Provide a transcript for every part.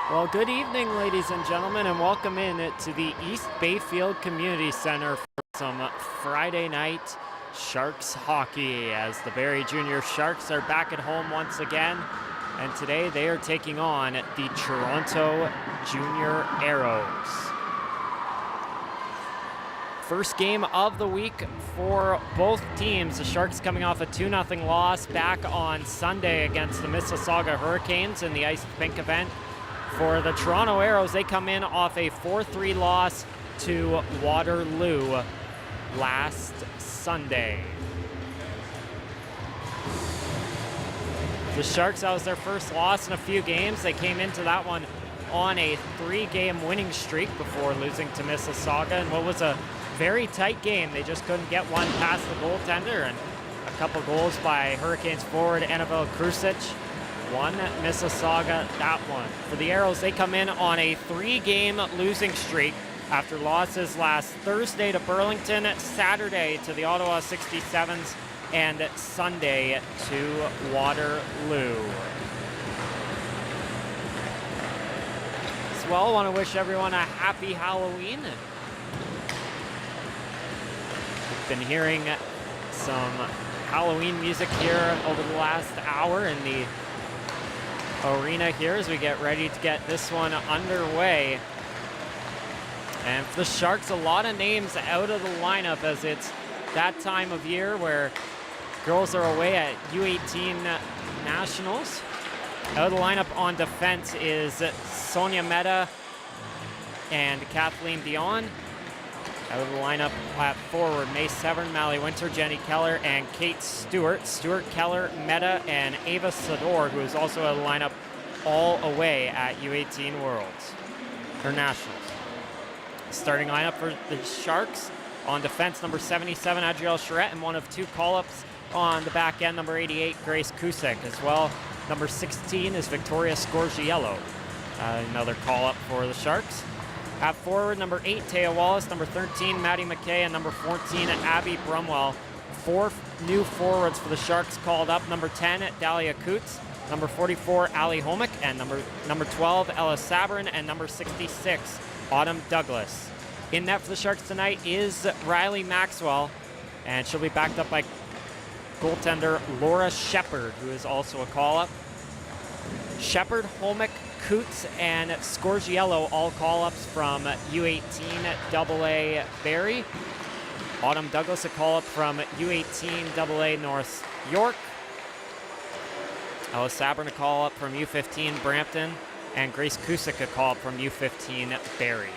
Well, good evening, ladies and gentlemen, and welcome in to the East Bayfield Community Center for some Friday night Sharks hockey, as the Barrie Junior Sharks are back at home once again, and today they are taking on the Toronto Junior Aeros. First game of the week for both teams. The Sharks coming off a 2-0 loss back on Sunday against the Mississauga Hurricanes in the Ice Pink event. For the Toronto Aeros, they come in off a 4-3 loss to Waterloo last Sunday. The Sharks, that was their first loss in a few games. They came into that one on a 3-game winning streak before losing to Mississauga, and what was a very tight game. They just couldn't get one past the goaltender, and a couple goals by Hurricanes forward Annabelle Krusic won Mississauga that one. For the Aeros, they come in on a 3-game losing streak after losses last Thursday to Burlington, Saturday to the Ottawa 67s, and Sunday to Waterloo. As well, I want to wish everyone a happy Halloween. We've been hearing some Halloween music here over the last hour in the arena here as we get ready to get this one underway. And for the Sharks, a lot of names out of the lineup as it's that time of year where girls are away at U18 Nationals. Out of the lineup on defense is Sonia Mehta and Kathleen Dion. Out of the lineup at forward, May Severn, Mally Winter, Jenny Keller, and Kate Stewart. Stewart, Keller, Mehta, and Ava Sador, who is also out of the lineup all away at U18 Worlds, or Nationals. Starting lineup for the Sharks on defense, number 77, Adrielle Charette, and one of two call-ups on the back end, number 88, Grace Kusek. As well, number 16 is Victoria Scorgiello, another call-up for the Sharks. At forward, number 8, Taya Wallace, number 13, Maddie McKay, and number 14, Abby Brumwell. 4 new forwards for the Sharks called up. Number 10, Dahlia Coots, number 44, Ali Homick, and number 12, Ella Sabrin, and number 66, Autumn Douglas. In net for the Sharks tonight is Riley Maxwell, and she'll be backed up by goaltender Laura Shepard, who is also a call-up. Shepard, Homick, Coots, and Scorgiello, all call-ups from U18 AA Barrie. Autumn Douglas, a call-up from U18 AA North York. Ella Sabrin, a call-up from U15 Brampton. And Grace Kusik, a call-up from U15 Barrie.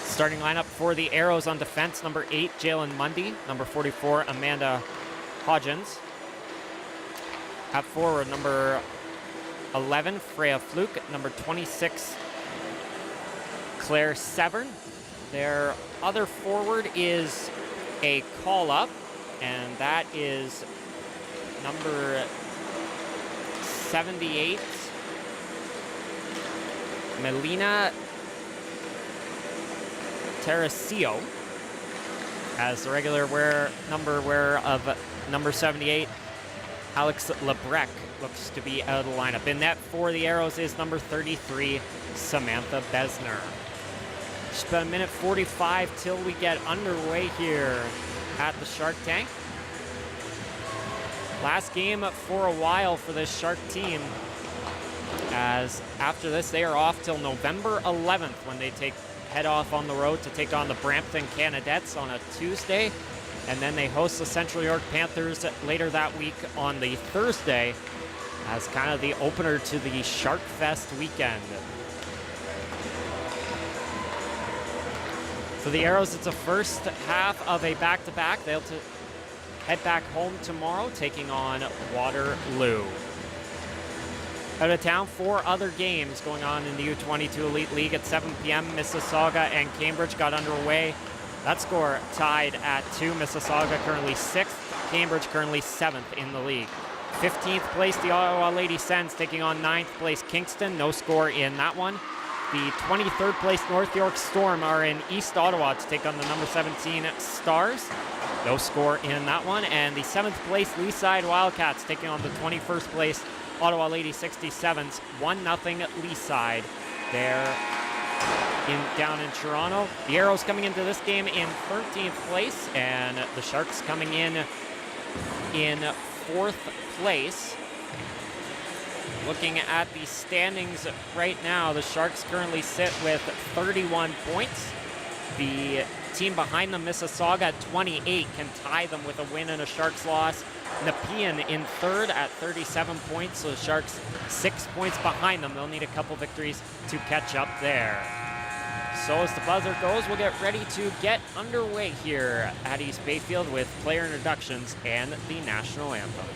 Starting lineup for the Aeros on defense, number 8, Jalen Mundy. Number 44, Amanda Hodgins. At forward, number 11, Freya Fluke. Number 26, Claire Severn. Their other forward is a call-up, and that is number 78, Melina Terracio, as the regular number wearer of number 78, Alex Lebrec, looks to be out of the lineup. In net for the Aeros is number 33, Samantha Besner. Just about a minute 45 till we get underway here at the Shark Tank. Last game for a while for this Shark team, as after this they are off till November 11th when they head off on the road to take on the Brampton Canadettes on a Tuesday, and then they host the Central York Panthers later that week on the Thursday as kind of the opener to the Shark Fest weekend. For the Aeros, it's a first half of a back-to-back. They'll head back home tomorrow, taking on Waterloo. Out of town, 4 other games going on in the U22 Elite League at 7 p.m. Mississauga and Cambridge got underway. That score tied at 2. Mississauga currently 6th, Cambridge currently 7th in the league. 15th place, the Ottawa Lady Sens taking on 9th place Kingston. No score in that one. The 23rd place North York Storm are in East Ottawa to take on the number 17 Stars. No score in that one. And the 7th place Leaside Wildcats taking on the 21st place Ottawa Lady 67s 1-0 Lee side there down in Toronto. The Aeros coming into this game in 13th place, and the Sharks coming in 4th place. Looking at the standings right now, the Sharks currently sit with 31 points. The team behind them, Mississauga, at 28, can tie them with a win and a Sharks loss. Nepean in 3rd at 37 points, so the Sharks 6 points behind them. They'll need a couple victories to catch up there. So as the buzzer goes, we'll get ready to get underway here at East Bayfield with player introductions and the national anthem.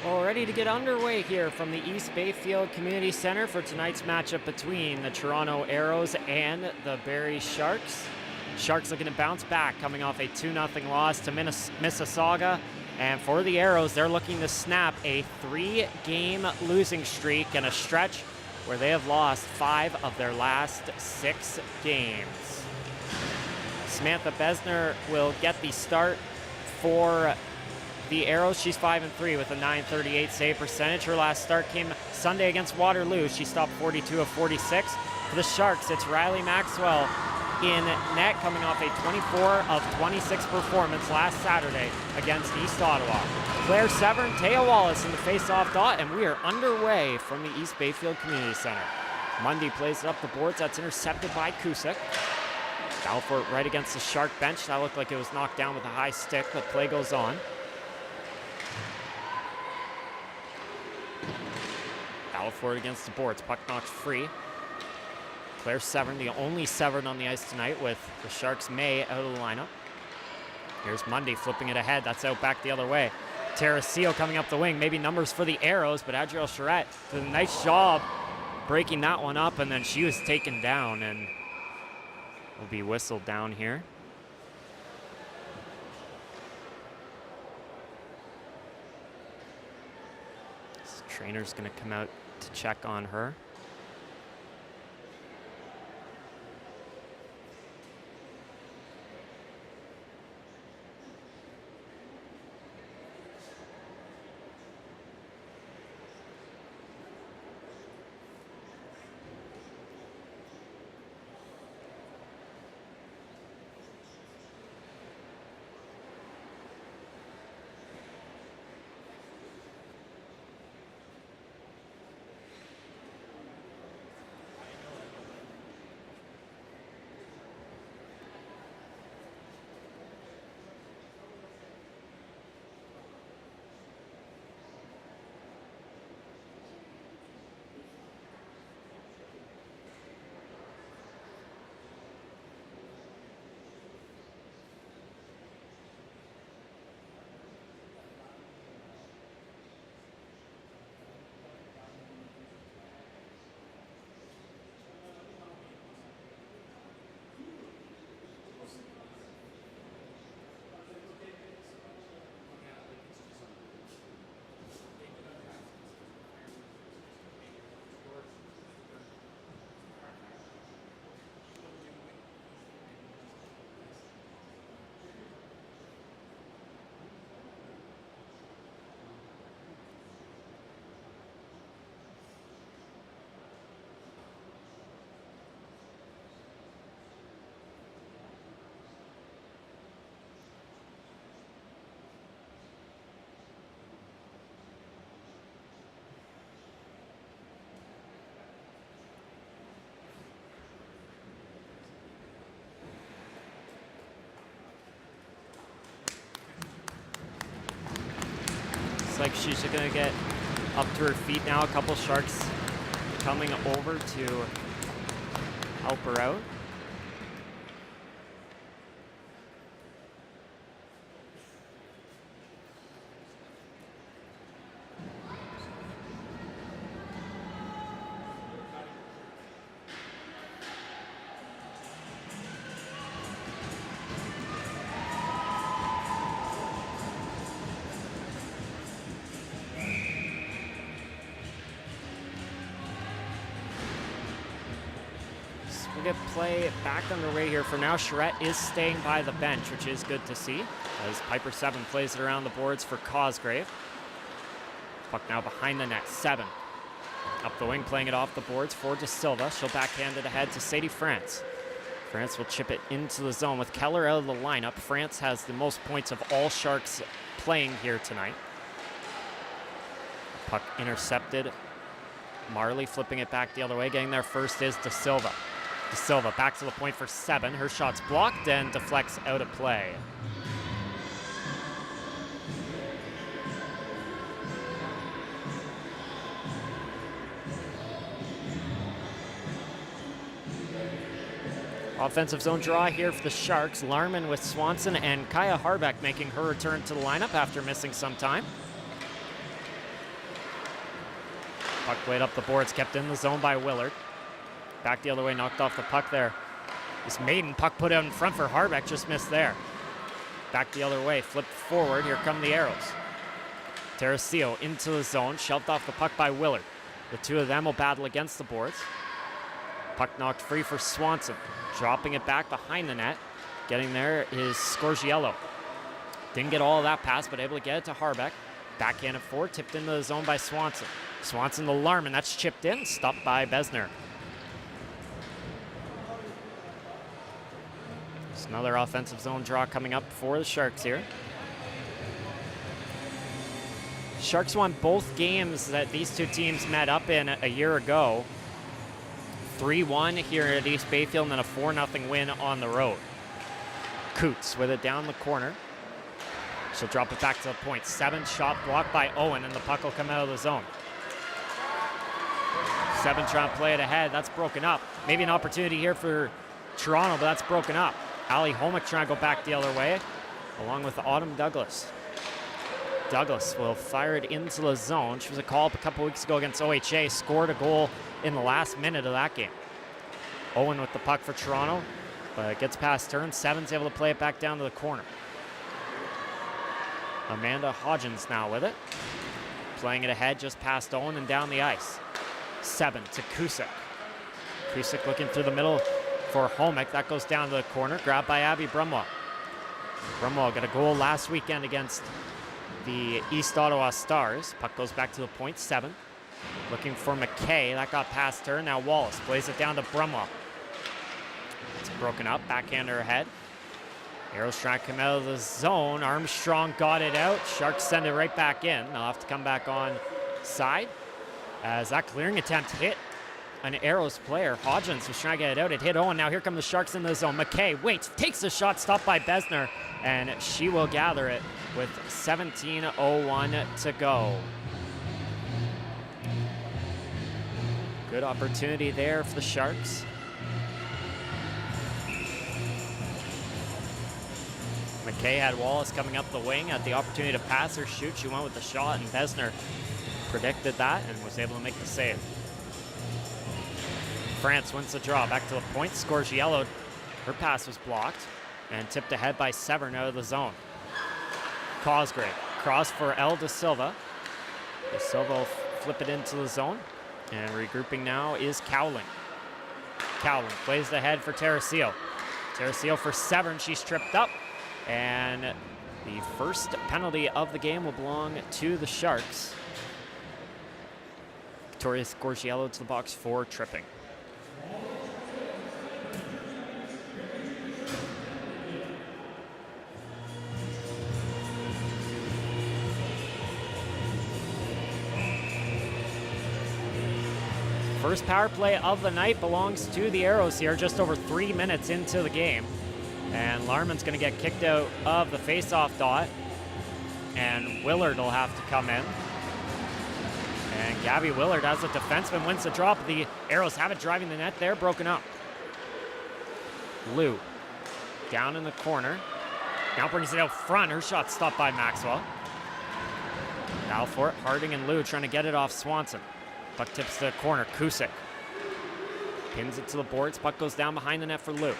Well, ready to get underway here from the East Bayfield Community Center for tonight's matchup between the Toronto Aeros and the Barrie Sharks. Sharks looking to bounce back, coming off a 2-0 loss to Mississauga. And for the Aeros, they're looking to snap a 3-game losing streak and a stretch where they have lost 5 of their last 6 games. Samantha Besner will get the start for the Aeros. She's 5-3 with a .938 save percentage. Her last start came Sunday against Waterloo. She stopped 42 of 46. For the Sharks, it's Riley Maxwell in net, coming off a 24 of 26 performance last Saturday against East Ottawa. Claire Severn, Taya Wallace in the face-off dot, and we are underway from the East Bayfield Community Center. Mundy plays it up the boards. That's intercepted by Cusick. Balfour right against the Shark bench. That looked like it was knocked down with a high stick, but play goes on. Balfour against the boards. Puck knocked free. Claire Severn, the only Severn on the ice tonight, with the Sharks' May out of the lineup. Here's Mundy flipping it ahead. That's out back the other way. Terracillo coming up the wing. Maybe numbers for the Aeros, but Adrielle Charette did a nice job breaking that one up, and then she was taken down and will be whistled down here. This trainer's going to come out to check on her. Like she's going to get up to her feet now. A couple Sharks coming over to help her out. Get play back underway here. For now, Charette is staying by the bench, which is good to see, as Piper Severn plays it around the boards for Cosgrave. Puck now behind the net. Severn up the wing, playing it off the boards for De Silva. She'll backhand it ahead to Sadie France. France will chip it into the zone with Keller out of the lineup. France has the most points of all Sharks playing here tonight. Puck intercepted. Marley flipping it back the other way. Getting there first is De Silva. De Silva back to the point for Severn. Her shot's blocked and deflects out of play. Offensive zone draw here for the Sharks. Larman with Swanson and Kaya Harbeck making her return to the lineup after missing some time. Puck played up the boards, kept in the zone by Willard. Back the other way, knocked off the puck there. This maiden puck put out in front for Harbeck, just missed there. Back the other way, flipped forward, here come the Aeros. Terracillo into the zone, shoved off the puck by Willard. The two of them will battle against the boards. Puck knocked free for Swanson. Dropping it back behind the net. Getting there is Scorgiello. Didn't get all of that pass, but able to get it to Harbeck. Backhand at 4, tipped into the zone by Swanson. Swanson to Larman, that's chipped in, stopped by Besner. There's another offensive zone draw coming up for the Sharks here. Sharks won both games that these two teams met up in a year ago. 3-1 here at East Bayfield and then a 4-0 win on the road. Coots with it down the corner. She'll drop it back to the point. 7 shot blocked by Owen, and the puck will come out of the zone. 7 trying to play it ahead. That's broken up. Maybe an opportunity here for Toronto, but that's broken up. Ali Homick trying to go back the other way, along with Autumn Douglas. Douglas will fire it into the zone. She was a call-up a couple weeks ago against OHA, scored a goal in the last minute of that game. Owen with the puck for Toronto, but it gets past turn. 7's able to play it back down to the corner. Amanda Hodgins now with it. Playing it ahead just past Owen and down the ice. 7 to Cusick. Cusick looking through the middle for Homick. That goes down to the corner. Grabbed by Abby Brumwell. Brumwell got a goal last weekend against the East Ottawa Stars. Puck goes back to the point. 7. Looking for McKay. That got past her. Now Wallace plays it down to Brumwell. It's broken up. Backhander ahead. Aeros trying to come out of the zone. Armstrong got it out. Sharks send it right back in. They'll have to come back on side as that clearing attempt hit an Aeros player. Hodgins was trying to get it out. It hit Owen. Now here come the Sharks in the zone. McKay waits, takes the shot, stopped by Besner, and she will gather it with 17:01 to go. Good opportunity there for the Sharks. McKay had Wallace coming up the wing, had the opportunity to pass or shoot. She went with the shot, and Besner predicted that and was able to make the save. France wins the draw, back to the point, scores yellowed. Her pass was blocked and tipped ahead by Severn out of the zone. Cosgrave, cross for El De Silva. De Silva will flip it into the zone, and regrouping now is Cowling. Cowling plays the head for Teresio. Teresio for Severn, she's tripped up. And the first penalty of the game will belong to the Sharks. Victoria scores yellow to the box for tripping. First power play of the night belongs to the Aeros here, just over 3 minutes into the game. And Larman's going to get kicked out of the face-off dot. And Willard will have to come in. And Gabby Willard, as a defenseman, wins the drop. The Aeros have it driving the net there, broken up. Lou, down in the corner. Now brings it out front. Her shot stopped by Maxwell. Now for it, Harding and Lou trying to get it off Swanson. Puck tips to the corner, Cusick. Pins it to the boards. Puck goes down behind the net for Lou.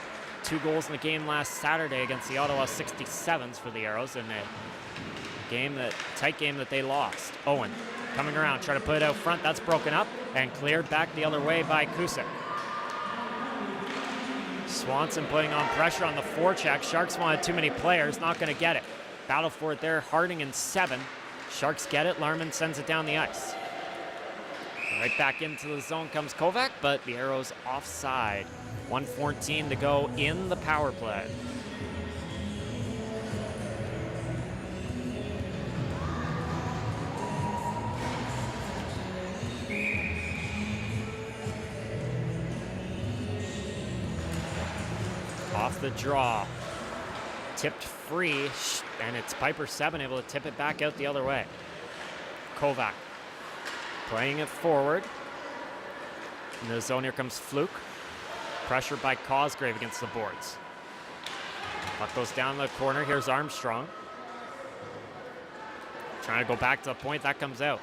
2 goals in the game last Saturday against the Ottawa 67s for the Aeros in a tight game that they lost. Owen coming around, trying to put it out front. That's broken up and cleared back the other way by Cusick. Swanson putting on pressure on the forecheck. Sharks wanted too many players, not going to get it. Battle for it there, Harding and 7. Sharks get it, Larman sends it down the ice. Right back into the zone comes Kovac, but the Aeros offside. 1:14 to go in the power play. Off the draw. Tipped free, and it's Piper 7 able to tip it back out the other way. Kovac playing it forward. In the zone, here comes Fluke. Pressured by Cosgrave against the boards. Puck goes down the corner. Here's Armstrong. Trying to go back to the point. That comes out.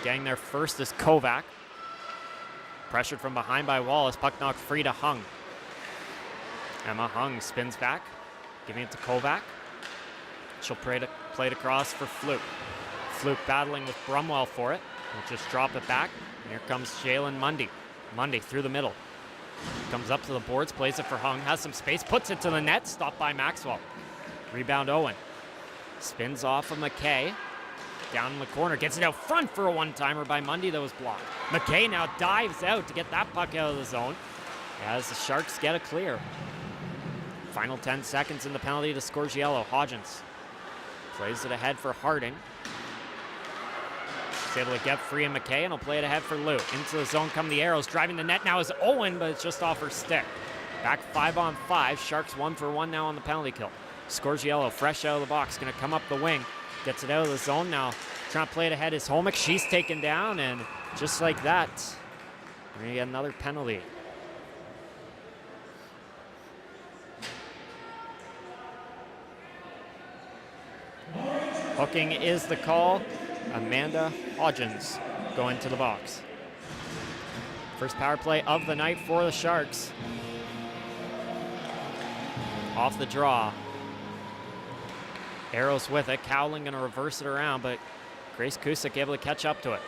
Getting there first is Kovac. Pressured from behind by Wallace. Puck knocked free to Hung. Emma Hung spins back, giving it to Kovac. She'll play it across for Fluke. Fluke battling with Brumwell for it. We'll just drop it back. And here comes Jalen Mundy. Mundy through the middle. Comes up to the boards, plays it for Hung, has some space, puts it to the net, stopped by Maxwell. Rebound Owen. Spins off of McKay. Down in the corner. Gets it out front for a one-timer by Mundy that was blocked. McKay now dives out to get that puck out of the zone as the Sharks get a clear. Final 10 seconds in the penalty to Scorgiello. Hodgins plays it ahead for Harding. He's able to get free of McKay, and he'll play it ahead for Lou. Into the zone come the Aeros. Driving the net now is Owen, but it's just off her stick. Back 5-on-5. Sharks 1-for-1 now on the penalty kill. Scorgiello fresh out of the box. Going to come up the wing. Gets it out of the zone now. Trying to play it ahead is Holmick. She's taken down, and just like that, we're going to get another penalty. Hooking is the call. Amanda Hodgins going to the box. First power play of the night for the Sharks. Off the draw. Aeros with it. Cowling going to reverse it around, but Grace Cusick able to catch up to it.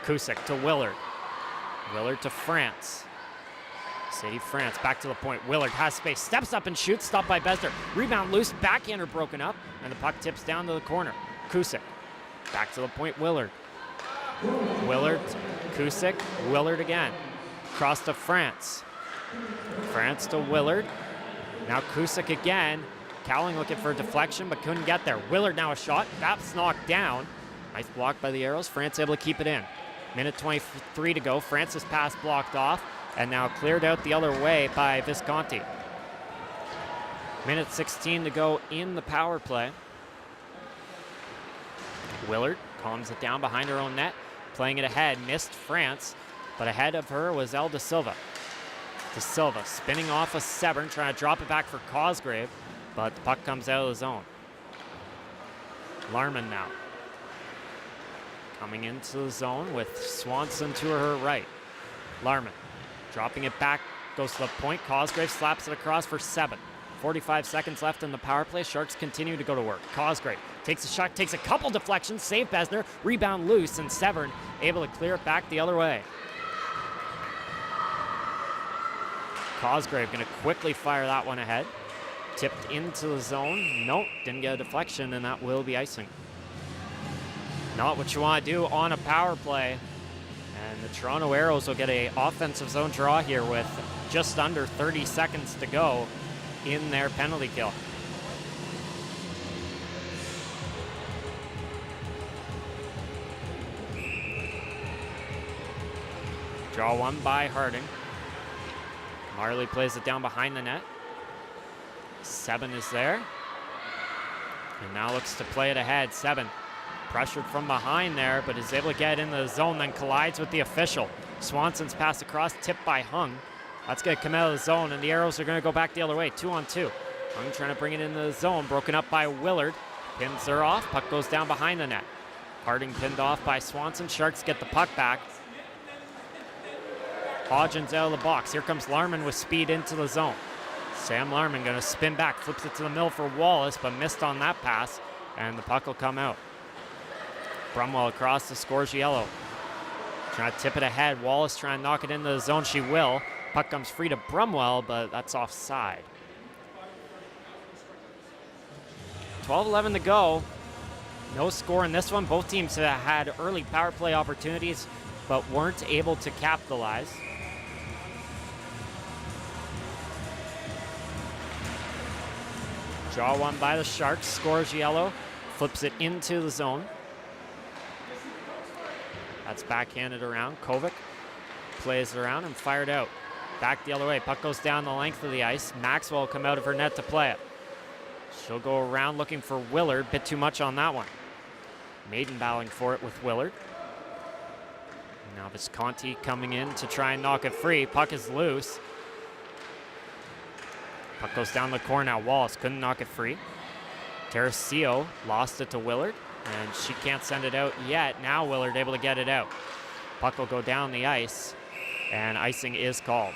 Cusick to Willard. Willard to France. Sadie France back to the point. Willard has space. Steps up and shoots. Stopped by Besner. Rebound loose. Backhander broken up. And the puck tips down to the corner. Cusick. Back to the point. Willard. Willard. Cusick. Willard again. Cross to France. France to Willard. Now Cusick again. Cowling looking for a deflection, but couldn't get there. Willard now a shot. That's knocked down. Nice block by the Aeros. France able to keep it in. Minute 23 to go. France's pass blocked off, and now cleared out the other way by Visconti. Minute 16 to go in the power play. Willard calms it down behind her own net. Playing it ahead. Missed France, but ahead of her was El De Silva. De Silva spinning off of Severn, trying to drop it back for Cosgrave. But the puck comes out of the zone. Larman now. Coming into the zone with Swanson to her right. Larman dropping it back, goes to the point. Cosgrave slaps it across for 7. 45 seconds left in the power play. Sharks continue to go to work. Cosgrave takes a shot, takes a couple deflections, save Besner, rebound loose, and Severn able to clear it back the other way. Cosgrave going to quickly fire that one ahead. Tipped into the zone. Nope, didn't get a deflection, and that will be icing. Not what you want to do on a power play. And the Toronto Aeros will get an offensive zone draw here with just under 30 seconds to go in their penalty kill. Draw one by Harding. Marley plays it down behind the net. 7 is there. And now looks to play it ahead. 7 pressured from behind there, but is able to get into the zone, then collides with the official. Swanson's pass across, tipped by Hung. That's going to come out of the zone, and the Aeros are going to go back the other way, 2-on-2. Hung trying to bring it into the zone, broken up by Willard. Pins her off, puck goes down behind the net. Harding pinned off by Swanson. Sharks get the puck back. Hodgins out of the box. Here comes Larman with speed into the zone. Sam Larman going to spin back, flips it to the middle for Wallace, but missed on that pass, and the puck will come out. Brumwell across to Scorgiello. Trying to tip it ahead. Wallace trying to knock it into the zone. She will. Puck comes free to Brumwell, but that's offside. 12-11 to go. No score in this one. Both teams have had early power play opportunities, but weren't able to capitalize. Draw one by the Sharks. Scorgiello flips it into the zone. That's backhanded around. Kovic plays it around and fired out. Back the other way. Puck goes down the length of the ice. Maxwell will come out of her net to play it. She'll go around looking for Willard. Bit too much on that one. Maiden battling for it with Willard. Now Visconti coming in to try and knock it free. Puck is loose. Puck goes down the corner now. Wallace couldn't knock it free. Teresio lost it to Willard, and she can't send it out yet. Now Willard able to get it out. Puck will go down the ice, and icing is called.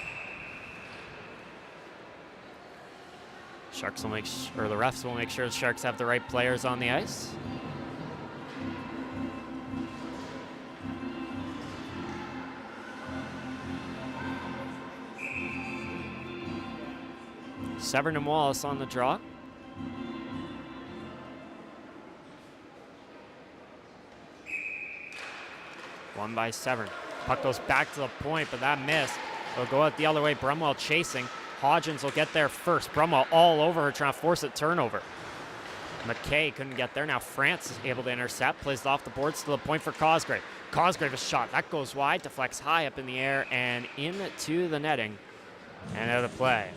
Sharks will make the refs will make sure the Sharks have the right players on the ice. Severn and Wallace on the draw. Won by Severn. Puck goes back to the point, but that missed. It'll go out the other way. Brumwell chasing. Hodgins will get there first. Brumwell all over her, trying to force a turnover. McKay couldn't get there. Now France is able to intercept. Plays it off the boards to the point for Cosgrave. Cosgrave, a shot. That goes wide. Deflects high up in the air and into the netting. And out of play.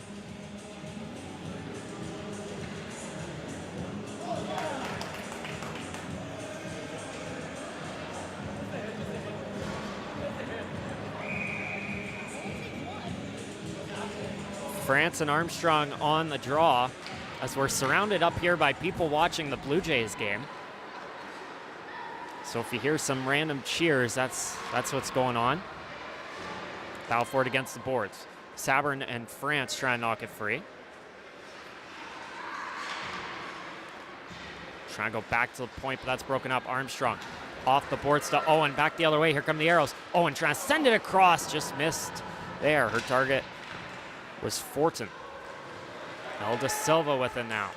France and Armstrong on the draw as we're surrounded up here by people watching the Blue Jays game. So if you hear some random cheers, that's what's going on. Battle for it against the boards. Sabern and France try and knock it free. Trying to go back to the point, but that's broken up. Armstrong off the boards to Owen. Back the other way. Here come the Aeros. Owen trying to send it across. Just missed there. Her target was Fortin. Elda Silva with it now.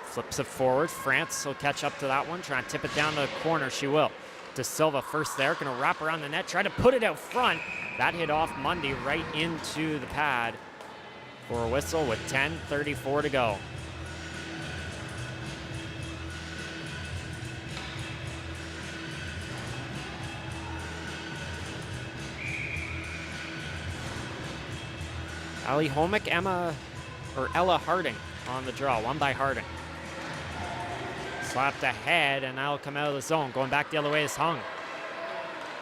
Flips it forward. France will catch up to that one. Trying to tip it down to the corner. She will. De Silva first there. Going to wrap around the net. Try to put it out front. That hit off Mundy right into the pad for a whistle with 10:34 to go. Ali Homick, Ella Harding on the draw. Won by Harding. Slapped ahead, and that'll come out of the zone. Going back the other way is Hung.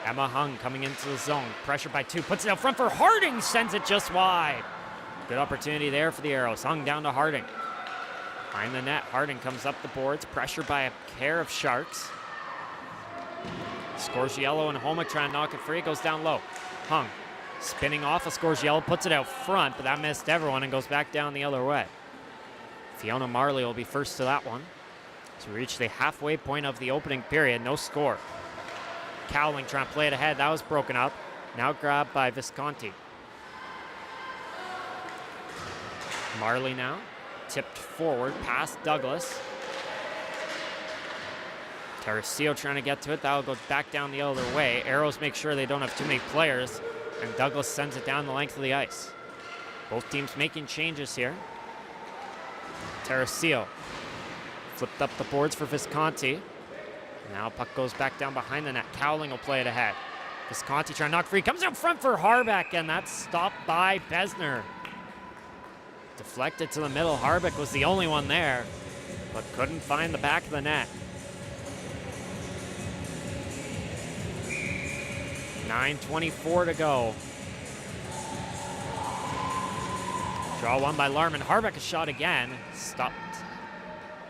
Emma Hung coming into the zone. Pressured by two. Puts it out front for Harding. Sends it just wide. Good opportunity there for the Aeros. Hung down to Harding. Behind the net, Harding comes up the boards. Pressured by a pair of Sharks. Scorgiello and Homick trying to knock it free. It goes down low. Hung. Spinning off of Scorgiello, puts it out front, but that missed everyone and goes back down the other way. Fiona Marley will be first to that one. So we reach the halfway point of the opening period, no score. Cowling trying to play it ahead, that was broken up. Now grabbed by Visconti. Marley now, tipped forward past Douglas. Teresio trying to get to it, that'll go back down the other way. Aeros make sure they don't have too many players. And Douglas sends it down the length of the ice. Both teams making changes here. Teresio flipped up the boards for Visconti. Now puck goes back down behind the net. Cowling will play it ahead. Visconti trying to knock free. Comes out front for Harbeck, and that's stopped by Besner. Deflected to the middle. Harbeck was the only one there, but couldn't find the back of the net. 9:24 to go. Draw won by Larman. Harbeck a shot again. Stopped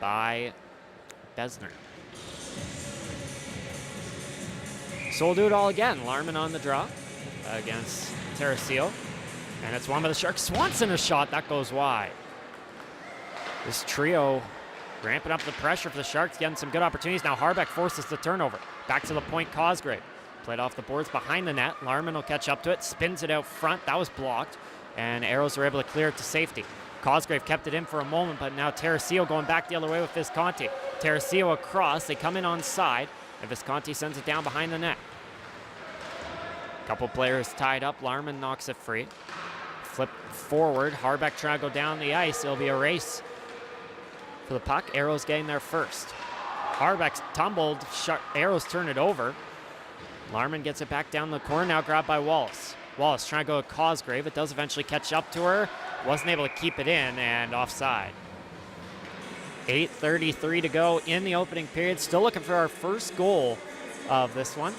by Besner. So we'll do it all again. Larman on the draw against Teresio. And it's won by the Sharks. Swanson a shot. That goes wide. This trio ramping up the pressure for the Sharks. Getting some good opportunities. Now Harbeck forces the turnover. Back to the point, Cosgrave. Played off the boards behind the net. Larman will catch up to it. Spins it out front. That was blocked. And Aeros were able to clear it to safety. Cosgrave kept it in for a moment, but now Teresio going back the other way with Visconti. Teresio across. They come in on side, and Visconti sends it down behind the net. Couple players tied up. Larman knocks it free. Flip forward. Harbeck trying to go down the ice. It'll be a race for the puck. Aeros getting there first. Harbeck's tumbled. Aeros turn it over. Larman gets it back down the corner, now grabbed by Wallace. Wallace trying to go to Cosgrave. It does eventually catch up to her. Wasn't able to keep it in, and offside. 8:33 to go in the opening period. Still looking for our first goal of this one.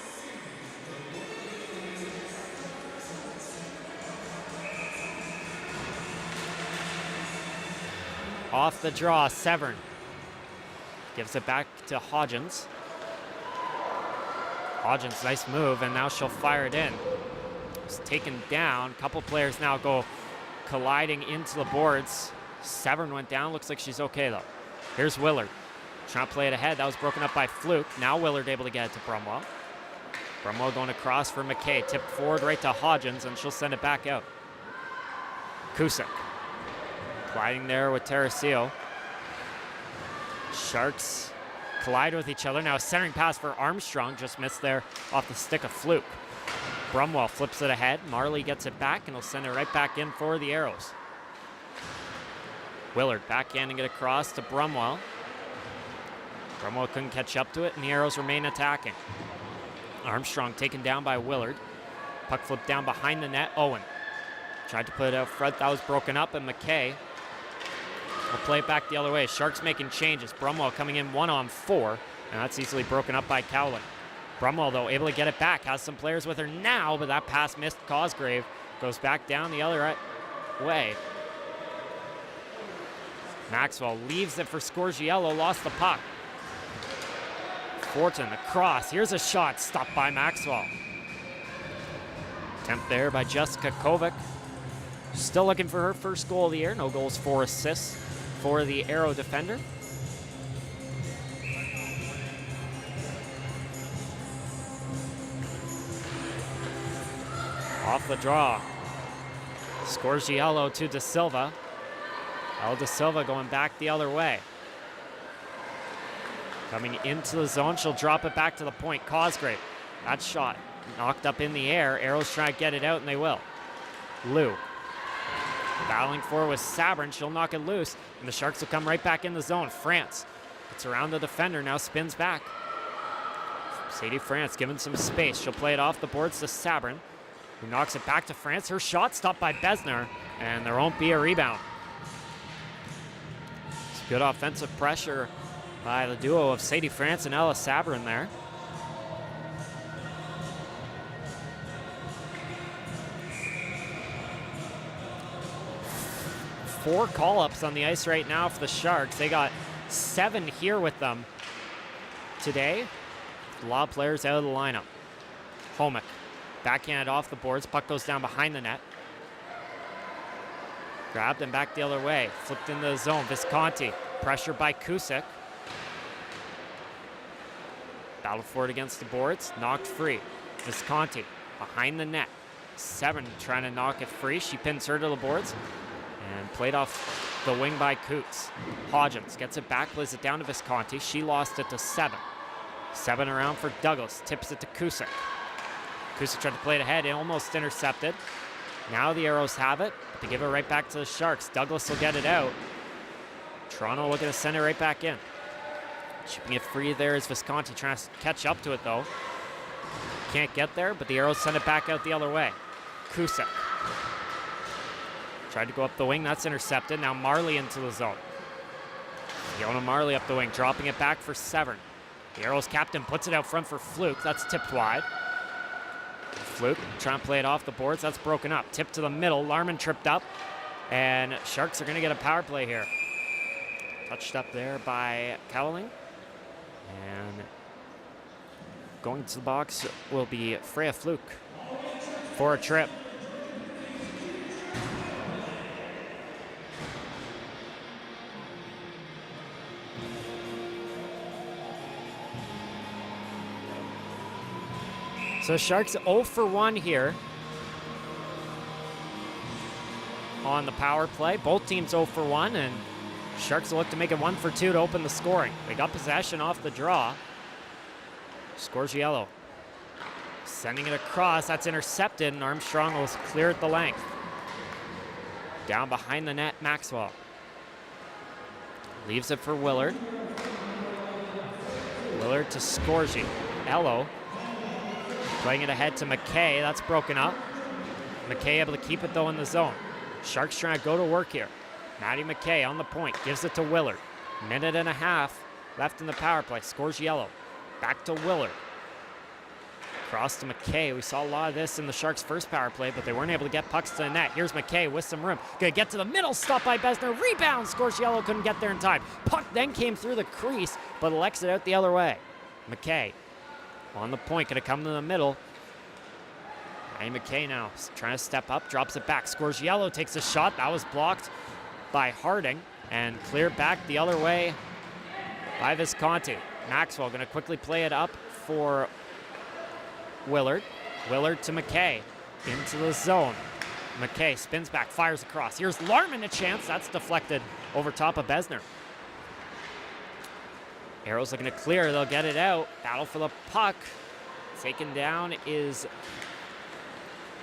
Off the draw, Severn. Gives it back to Hodgins. Hodgins, nice move, and now she'll fire it in. It's taken down. A couple players now go colliding into the boards. Severn went down. Looks like she's okay, though. Here's Willard. Trying to play it ahead. That was broken up by Fluke. Now Willard able to get it to Brumwell. Brumwell going across for McKay. Tipped forward right to Hodgins, and she'll send it back out. Cusick. Colliding there with Teresio. Sharks collide with each other. Now a centering pass for Armstrong, just missed there off the stick of Fluke. Brumwell flips it ahead. Marley gets it back, and he'll send it right back in for the Aeros. Willard backhanding it across to Brumwell. Brumwell couldn't catch up to it, and the Aeros remain attacking. Armstrong taken down by Willard. Puck flipped down behind the net. Owen tried to put it out front. That was broken up, and McKay will play it back the other way. Sharks making changes. Brumwell coming in 1-on-4, and that's easily broken up by Cowling. Brumwell, though, able to get it back. Has some players with her now, but that pass missed Cosgrave. Goes back down the other way. Maxwell leaves it for Scorgiello. Lost the puck. Fortin, the cross. Here's a shot. Stopped by Maxwell. Attempt there by Jessica Kovic. Still looking for her first goal of the year. No goals, 4 assists for the Aero defender. Off the draw. Scorgiello to De Silva. De Silva going back the other way. Coming into the zone, she'll drop it back to the point. Cosgrave, that shot knocked up in the air. Arrows try to get it out, and they will. Lou battling for with Sabrin. She'll knock it loose, and the Sharks will come right back in the zone. France gets around the defender, now spins back. Sadie France given some space. She'll play it off the boards to Sabrin, who knocks it back to France. Her shot stopped by Besner, and there won't be a rebound. It's good offensive pressure by the duo of Sadie France and Ella Sabrin there. Four call-ups on the ice right now for the Sharks. They got 7 here with them today. A lot of players out of the lineup. Homick, backhanded off the boards. Puck goes down behind the net. Grabbed and back the other way. Flipped into the zone. Visconti, pressure by Kusick. Battle for it against the boards. Knocked free. Visconti behind the net. 7 trying to knock it free. She pins her to the boards. And played off the wing by Coots. Hodgins gets it back, plays it down to Visconti. She lost it to 7. 7 around for Douglas. Tips it to Kusick. Kusick tried to play it ahead. It almost intercepted. Now the Arrows have it. But they give it right back to the Sharks. Douglas will get it out. Toronto looking to send it right back in. Shipping it free there is Visconti, trying to catch up to it though. Can't get there, but the Arrows send it back out the other way. Kusick tried to go up the wing, that's intercepted. Now Marley into the zone. Fiona Marley up the wing, dropping it back for Severn. The Arrows captain puts it out front for Fluke, that's tipped wide. Fluke trying to play it off the boards, that's broken up. Tipped to the middle, Larman tripped up, and Sharks are gonna get a power play here. Touched up there by Cowling. And going to the box will be Freya Fluke for a trip. So Sharks 0 for 1 here on the power play. Both teams 0 for 1, and Sharks will look to make it 1 for 2 to open the scoring. They got possession off the draw. Scorgiello sending it across. That's intercepted, and Armstrong will clear at the length. Down behind the net, Maxwell. Leaves it for Willard. Willard to Scorgi. Ello playing it ahead to McKay. That's broken up. McKay able to keep it, though, in the zone. Sharks trying to go to work here. Maddie McKay on the point, gives it to Willard. 1.5 minutes left in the power play. Scorgiello back to Willard. Cross to McKay. We saw a lot of this in the Sharks' first power play, but they weren't able to get pucks to the net. Here's McKay with some room. Gonna get to the middle, stopped by Besner. Rebound, Scorgiello couldn't get there in time. Puck then came through the crease, but elects it out the other way. McKay on the point, gonna come to the middle. Maddie McKay now trying to step up, drops it back. Scorgiello takes a shot. That was blocked by Harding and cleared back the other way by Visconti. Maxwell going to quickly play it up for Willard. Willard to McKay into the zone. McKay spins back, fires across. Here's Larman, a chance. That's deflected over top of Besner. Aeros looking to clear. They'll get it out. Battle for the puck. Taken down is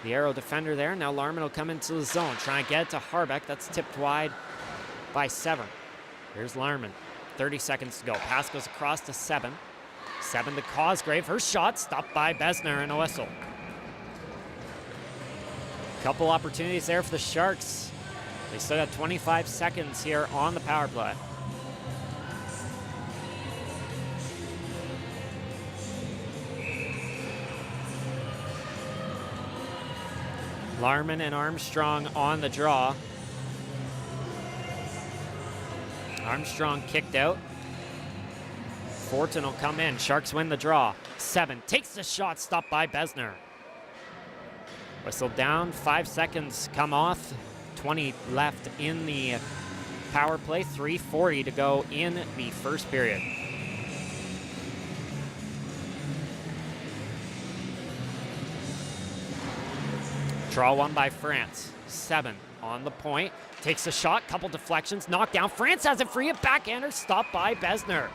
the Aero defender there. Now Larman will come into the zone. Trying to get it to Harbeck. That's tipped wide by Severn. Here's Larman. 30 seconds to go. Pass goes across to Seven. Seven to Cosgrave. Her shot stopped by Besner and a whistle. Couple opportunities there for the Sharks. They still got 25 seconds here on the power play. Larman and Armstrong on the draw. Armstrong kicked out. Fortin will come in. Sharks win the draw. Seven takes the shot, stopped by Besner. Whistle down, 5 seconds come off. 20 left in the power play. 3:40 to go in the first period. Draw won by France. Seven on the point. Takes a shot, couple deflections, knocked down. France has it free, a backhander, stopped by Besner.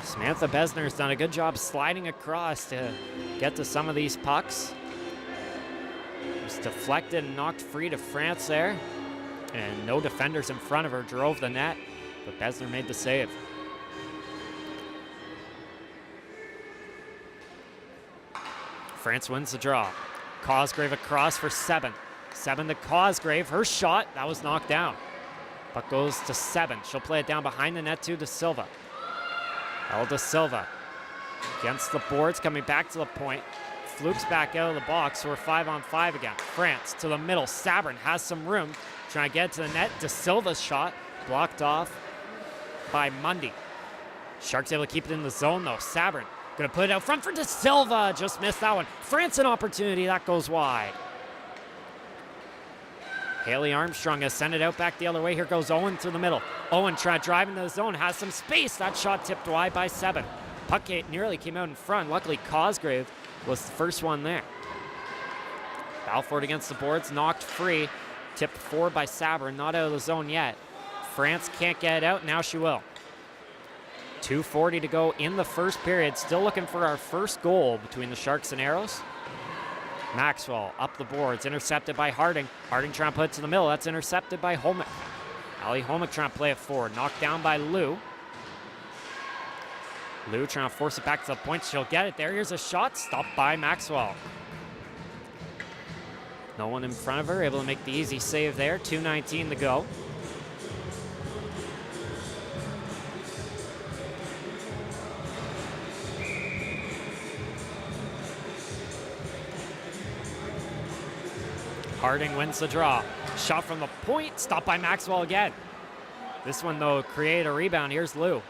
Samantha Besner's done a good job sliding across to get to some of these pucks. Just deflected and knocked free to France there. And no defenders in front of her drove the net, but Besner made the save. France wins the draw. Cosgrave across for Seven. Seven to Cosgrave. Her shot, that was knocked down. Puck goes to Seven. She'll play it down behind the net to De Silva. El De Silva against the boards, coming back to the point. Fluke's back out of the box, so we're 5-on-5 again. France to the middle. Sabrin has some room. Trying to get to the net. De Silva's shot blocked off by Mundy. Sharks able to keep it in the zone though. Sabrin gonna put it out front for De Silva. Just missed that one. France an opportunity. That goes wide. Haley Armstrong has sent it out back the other way. Here goes Owen through the middle. Owen trying to drive into the zone. Has some space. That shot tipped wide by Seven. Puck nearly came out in front. Luckily Cosgrave was the first one there. Balfour against the boards. Knocked free. Tipped forward by Sabrin. Not out of the zone yet. France can't get it out. Now she will. 2:40 to go in the first period. Still looking for our first goal between the Sharks and Aeros. Maxwell up the boards, intercepted by Harding. Harding trying to put it to the middle. That's intercepted by Holmick. Ali Holmick trying to play it forward. Knocked down by Lou. Lou trying to force it back to the point. She'll get it there. Here's a shot. Stopped by Maxwell. No one in front of her. Able to make the easy save there. 2:19 to go. Harding wins the draw. Shot from the point, stopped by Maxwell again. This one, though, created a rebound. Here's Lou.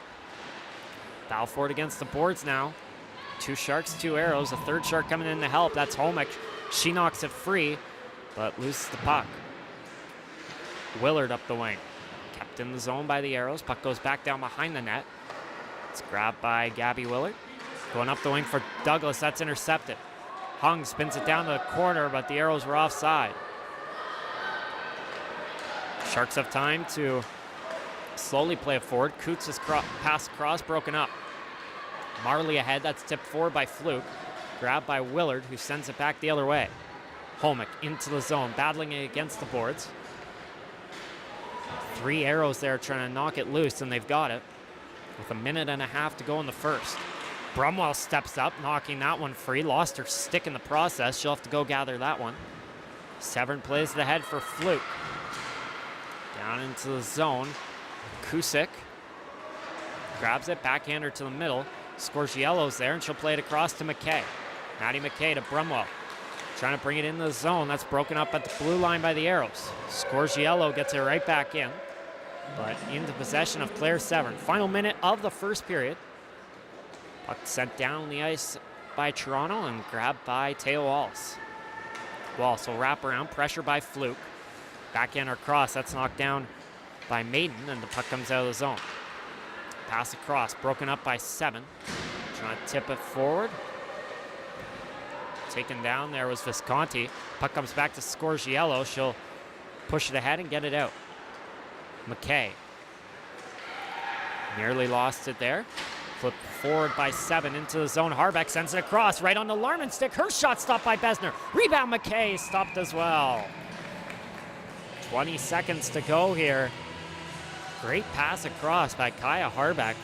Balfour against the boards now. 2 Sharks, 2 Aeros. A third Shark coming in to help. That's Holmick. She knocks it free, but loses the puck. Willard up the wing. Kept in the zone by the Aeros. Puck goes back down behind the net. It's grabbed by Gabby Willard. Going up the wing for Douglas. That's intercepted. Hung spins it down to the corner, but the Aeros were offside. Sharks have time to slowly play it forward. Coots' pass across, broken up. Marley ahead, that's tipped forward by Fluke. Grabbed by Willard, who sends it back the other way. Holmick into the zone, battling it against the boards. 3 Aeros there trying to knock it loose, and they've got it. With 1.5 minutes to go in the first. Brumwell steps up, knocking that one free. Lost her stick in the process. She'll have to go gather that one. Severn plays it ahead for Fluke. Down into the zone. Kusik grabs it, backhander to the middle. Scorgiello's there, and she'll play it across to McKay. Maddie McKay to Brumwell. Trying to bring it into the zone. That's broken up at the blue line by the Aeros. Scorgiello gets it right back in, but into possession of Claire Severn. Final minute of the first period. Puck sent down the ice by Toronto and grabbed by Teo Wallace. Wallace will wrap around, pressure by Fluke. Backhander cross, that's knocked down by Maiden, and the puck comes out of the zone. Pass across, broken up by Seven. Trying to tip it forward. Taken down there was Visconti. Puck comes back to Scorgiello. She'll push it ahead and get it out. McKay. Nearly lost it there. Flipped forward by 7 into the zone. Harbeck sends it across right on the Larman stick. Her shot stopped by Besner. Rebound McKay stopped as well. 20 seconds to go here. Great pass across by Kaya Harbeck.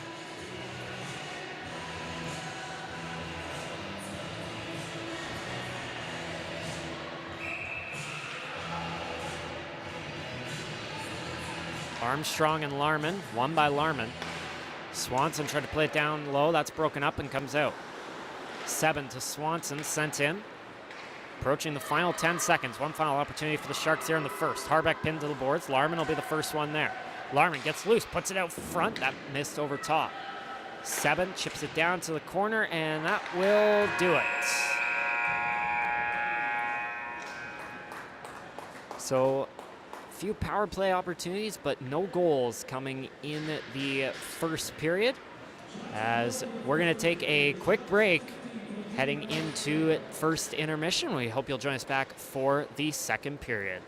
Armstrong and Larman, one by Larman. Swanson tried to play it down low. That's broken up and comes out. 7 to Swanson, sent in. Approaching the final 10 seconds. One final opportunity for the Sharks here in the first. Harbeck pinned to the boards. Larman will be the first one there. Larman gets loose, puts it out front. That missed over top. 7 chips it down to the corner, and that will do it. So, few power play opportunities, but no goals coming in the first period. As we're going to take a quick break heading into first intermission. We hope you'll join us back for the second period.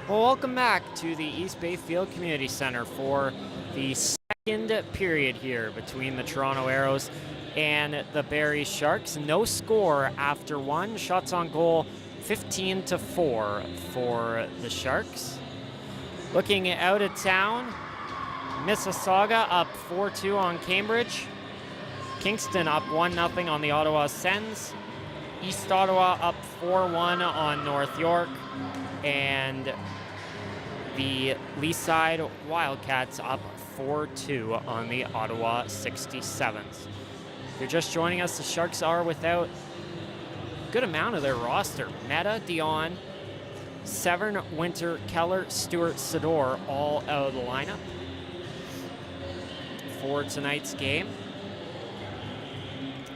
Well, welcome back to the East Bay Field Community Center for the second period here between the Toronto Aeros and the Barrie Sharks. No score after one. Shots on goal 15-4 for the Sharks. Looking out of town, Mississauga up 4-2 on Cambridge. Kingston up 1-0 on the Ottawa Sens. East Ottawa up 4-1 on North York. And the Leaside Wildcats up 4-2 on the Ottawa 67s. If you're just joining us, the Sharks are without a good amount of their roster. Meta, Dion, Severn, Winter, Keller, Stewart, Sador, all out of the lineup for tonight's game.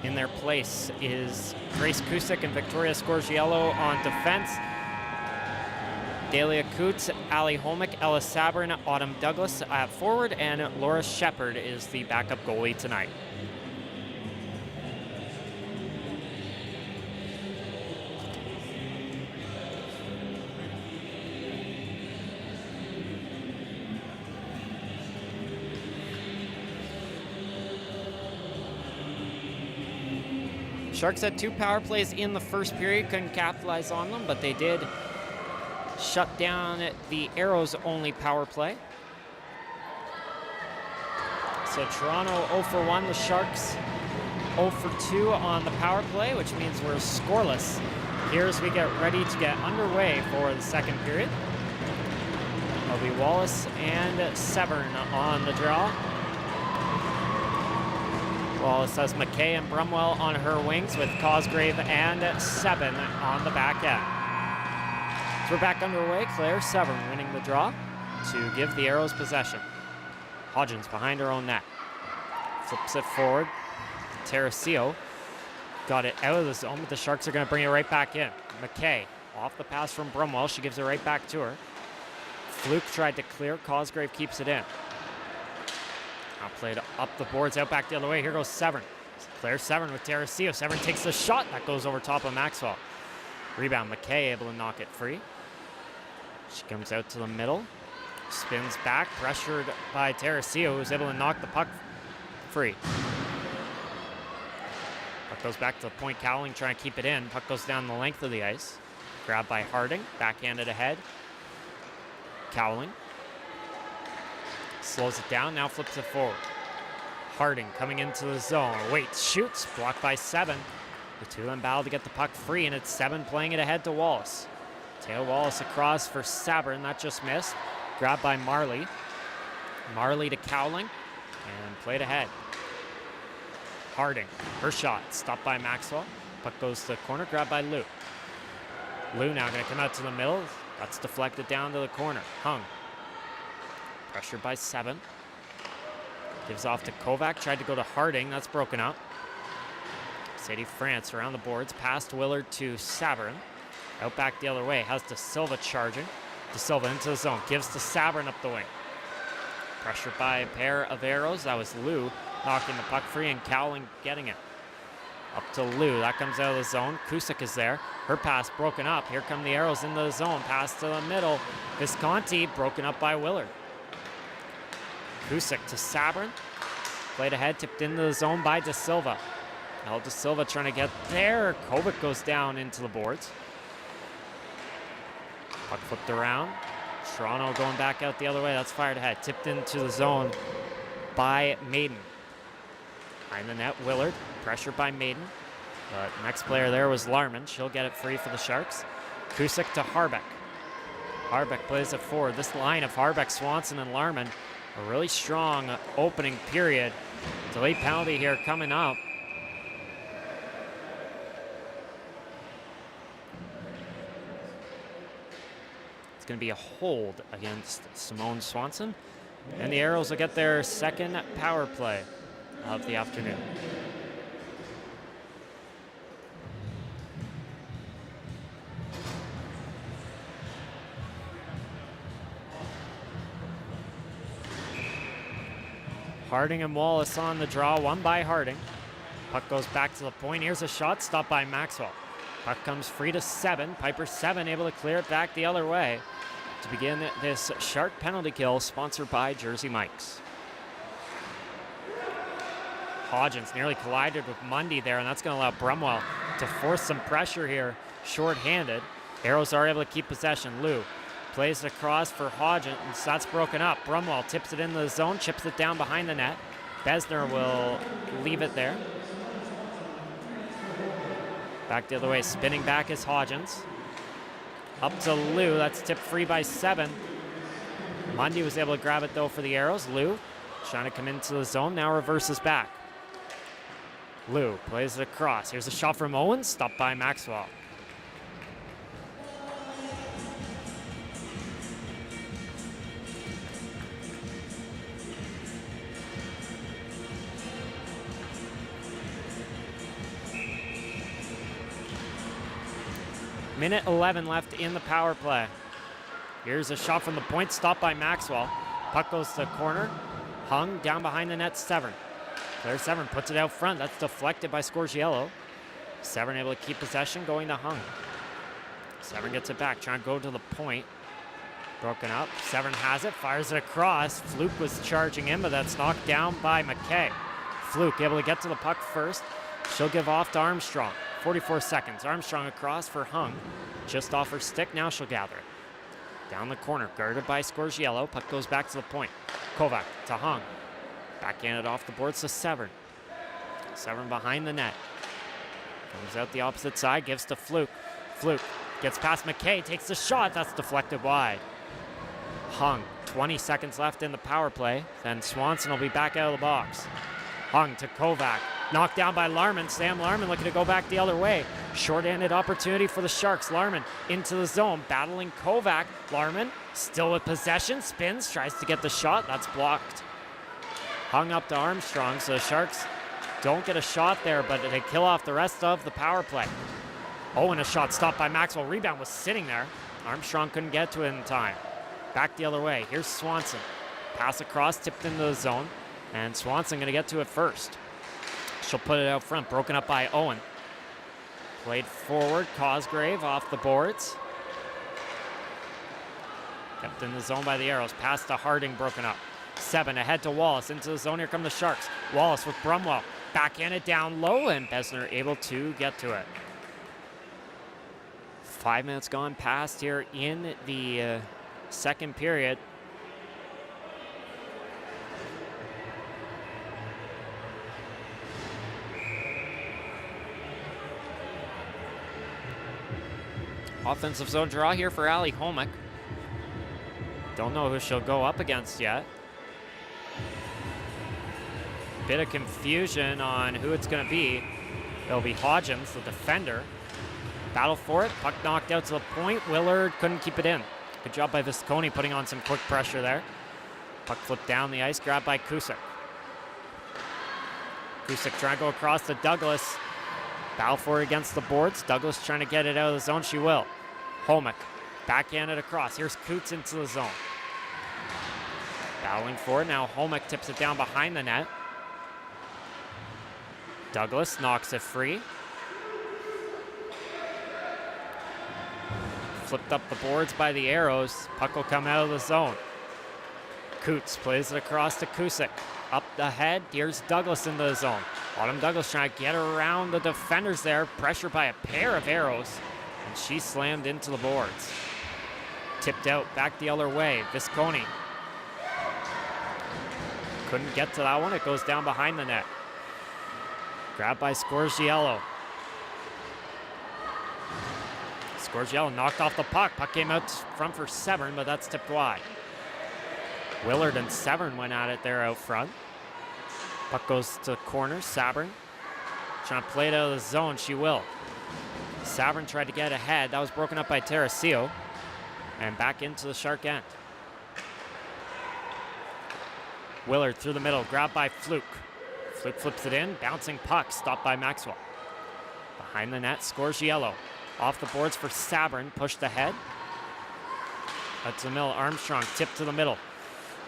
In their place is Grace Cusick and Victoria Scorgiello on defense. Dahlia Coots, Ali Holmick, Ella Sabrin, Autumn Douglas at forward, and Laura Shepard is the backup goalie tonight. Sharks had 2 power plays in the first period, couldn't capitalize on them, but they did shut down the Aeros only power play. So Toronto 0 for 1, the Sharks 0 for 2 on the power play, which means we're scoreless here as we get ready to get underway for the second period. It'll be Wallace and Severn on the draw. Wallace has McKay and Brumwell on her wings with Cosgrave and Sebin on the back end. We're back underway. Claire Severn winning the draw to give the Aeros possession. Hodgins behind her own net. Flips it forward. Teresio got it out of the zone, but the Sharks are going to bring it right back in. McKay off the pass from Brumwell. She gives it right back to her. Fluke tried to clear. Cosgrave keeps it in. Now played up the boards, out back the other way. Here goes Severn. Claire Severn with Teresio. Severn takes the shot. That goes over top of Maxwell. Rebound, McKay able to knock it free. She comes out to the middle, spins back, pressured by Teresio, who's able to knock the puck free. Puck goes back to the point. Cowling trying to keep it in. Puck goes down the length of the ice. Grabbed by Harding, backhanded ahead. Cowling slows it down, now flips it forward. Harding coming into the zone, waits, shoots, blocked by Sebin. The two of them battle to get the puck free, and it's Sebin playing it ahead to Wallace. Taylor Wallace across for Sabrin, that just missed. Grabbed by Marley. Marley to Cowling, and played ahead. Harding, her shot, stopped by Maxwell. Puck goes to the corner, grabbed by Lou. Lou now gonna come out to the middle. That's deflected down to the corner. Hung. Pressured by Sebin. Gives off to Kovac, tried to go to Harding, that's broken up. Sadie France around the boards, past Willard to Sabrin. Out back the other way, has De Silva charging. De Silva into the zone, gives to Sabrin up the wing. Pressured by a pair of Aeros, that was Lou knocking the puck free and Cowling getting it. Up to Lou, that comes out of the zone. Cusick is there, her pass broken up. Here come the Aeros into the zone, pass to the middle. Visconti broken up by Willard. Cusick to Sabrin, played ahead, tipped into the zone by De Silva. El De Silva trying to get there. Kovac goes down into the boards. Puck flipped around. Toronto going back out the other way. That's fired ahead. Tipped into the zone by Maiden. Behind the net, Willard. Pressured by Maiden. But next player there was Larman. She'll get it free for the Sharks. Cusick to Harbeck. Harbeck plays it forward. This line of Harbeck, Swanson, and Larman, a really strong opening period. Delayed penalty here coming up. Going to be a hold against Simone Swanson, and the Aeros will get their second power play of the afternoon. Harding and Wallace on the draw, one by Harding. Puck goes back to the point. Here's a shot, stopped by Maxwell. Puck comes free to Sebin. Piper Sebin able to clear it back the other way. to begin this Shark penalty kill, sponsored by Jersey Mike's. Hodgins nearly collided with Mundy there, and that's going to allow Brumwell to force some pressure here, short-handed. Aeros are able to keep possession. Lou plays it across for Hodgins. That's broken up. Brumwell tips it into the zone, chips it down behind the net. Besner will leave it there. Back the other way, spinning back is Hodgins. Up to Lou, that's tipped free by 7. Mundy was able to grab it though for the Aeros. Lou trying to come into the zone, now reverses back. Lou plays it across. Here's a shot from Owen, stopped by Maxwell. Minute 11 left in the power play. Here's a shot from the point, stopped by Maxwell. Puck goes to the corner. Hung down behind the net, Severn. Player Severn puts it out front. That's deflected by Scorgiello. Severn able to keep possession, going to Hung. Severn gets it back, trying to go to the point. Broken up. Severn has it, fires it across. Fluke was charging in, but that's knocked down by McKay. Fluke able to get to the puck first. She'll give off to Armstrong. 44 seconds. Armstrong across for Hung. Just off her stick, now she'll gather it. Down the corner, guarded by Scorgiello. Puck goes back to the point. Kovac to Hung. Backhanded off the boards to Severn. Severn behind the net. Comes out the opposite side, gives to Fluke. Fluke gets past McKay, takes the shot. That's deflected wide. Hung, 20 seconds left in the power play. Then Swanson will be back out of the box. Hung to Kovac. Knocked down by Larman. Sam Larman looking to go back the other way. Short-handed opportunity for the Sharks. Larman into the zone, battling Kovac. Larman still with possession, spins, tries to get the shot. That's blocked. Hung up to Armstrong, so the Sharks don't get a shot there, but they kill off the rest of the power play. Oh, and a shot stopped by Maxwell. Rebound was sitting there. Armstrong couldn't get to it in time. Back the other way. Here's Swanson. Pass across, tipped into the zone, and Swanson going to get to it first. She'll put it out front, broken up by Owen. Played forward, Cosgrave off the boards. Kept in the zone by the Aeros. Pass to Harding, broken up. 7 ahead to Wallace, into the zone. Here come the Sharks. Wallace with Brumwell. Backhanded down low, and Besner able to get to it. 5 minutes gone past here in the second period. Offensive zone draw here for Ali Homick. Don't know who she'll go up against yet. Bit of confusion on who it's going to be. It'll be Hodgins, the defender. Battle for it. Puck knocked out to the point. Willard couldn't keep it in. Good job by Visconti putting on some quick pressure there. Puck flipped down the ice, grabbed by Cusick. Cusick trying to go across to Douglas. Battle for it against the boards. Douglas trying to get it out of the zone. She will. Homick backhanded across. Here's Coots into the zone. Battling for it. Now Homick tips it down behind the net. Douglas knocks it free. Flipped up the boards by the Aeros. Puck will come out of the zone. Coots plays it across to Cusick. Up the head, here's Douglas into the zone. Autumn Douglas trying to get around the defenders there. Pressure by a pair of Aeros. And she slammed into the boards. Tipped out, back the other way. Visconti. Couldn't get to that one. It goes down behind the net. Grabbed by Scorgiello. Scorgiello knocked off the puck. Puck came out front for Severn, but that's tipped wide. Willard and Severn went at it there out front. Puck goes to the corner. Sabern trying to play it out of the zone. She will. Sabern tried to get ahead. That was broken up by Teresio. And back into the Shark end. Willard through the middle. Grabbed by Fluke. Fluke flips it in. Bouncing puck. Stopped by Maxwell. Behind the net, Scorgiello. Off the boards for Sabern. Pushed ahead. Out to the middle. Armstrong tipped to the middle.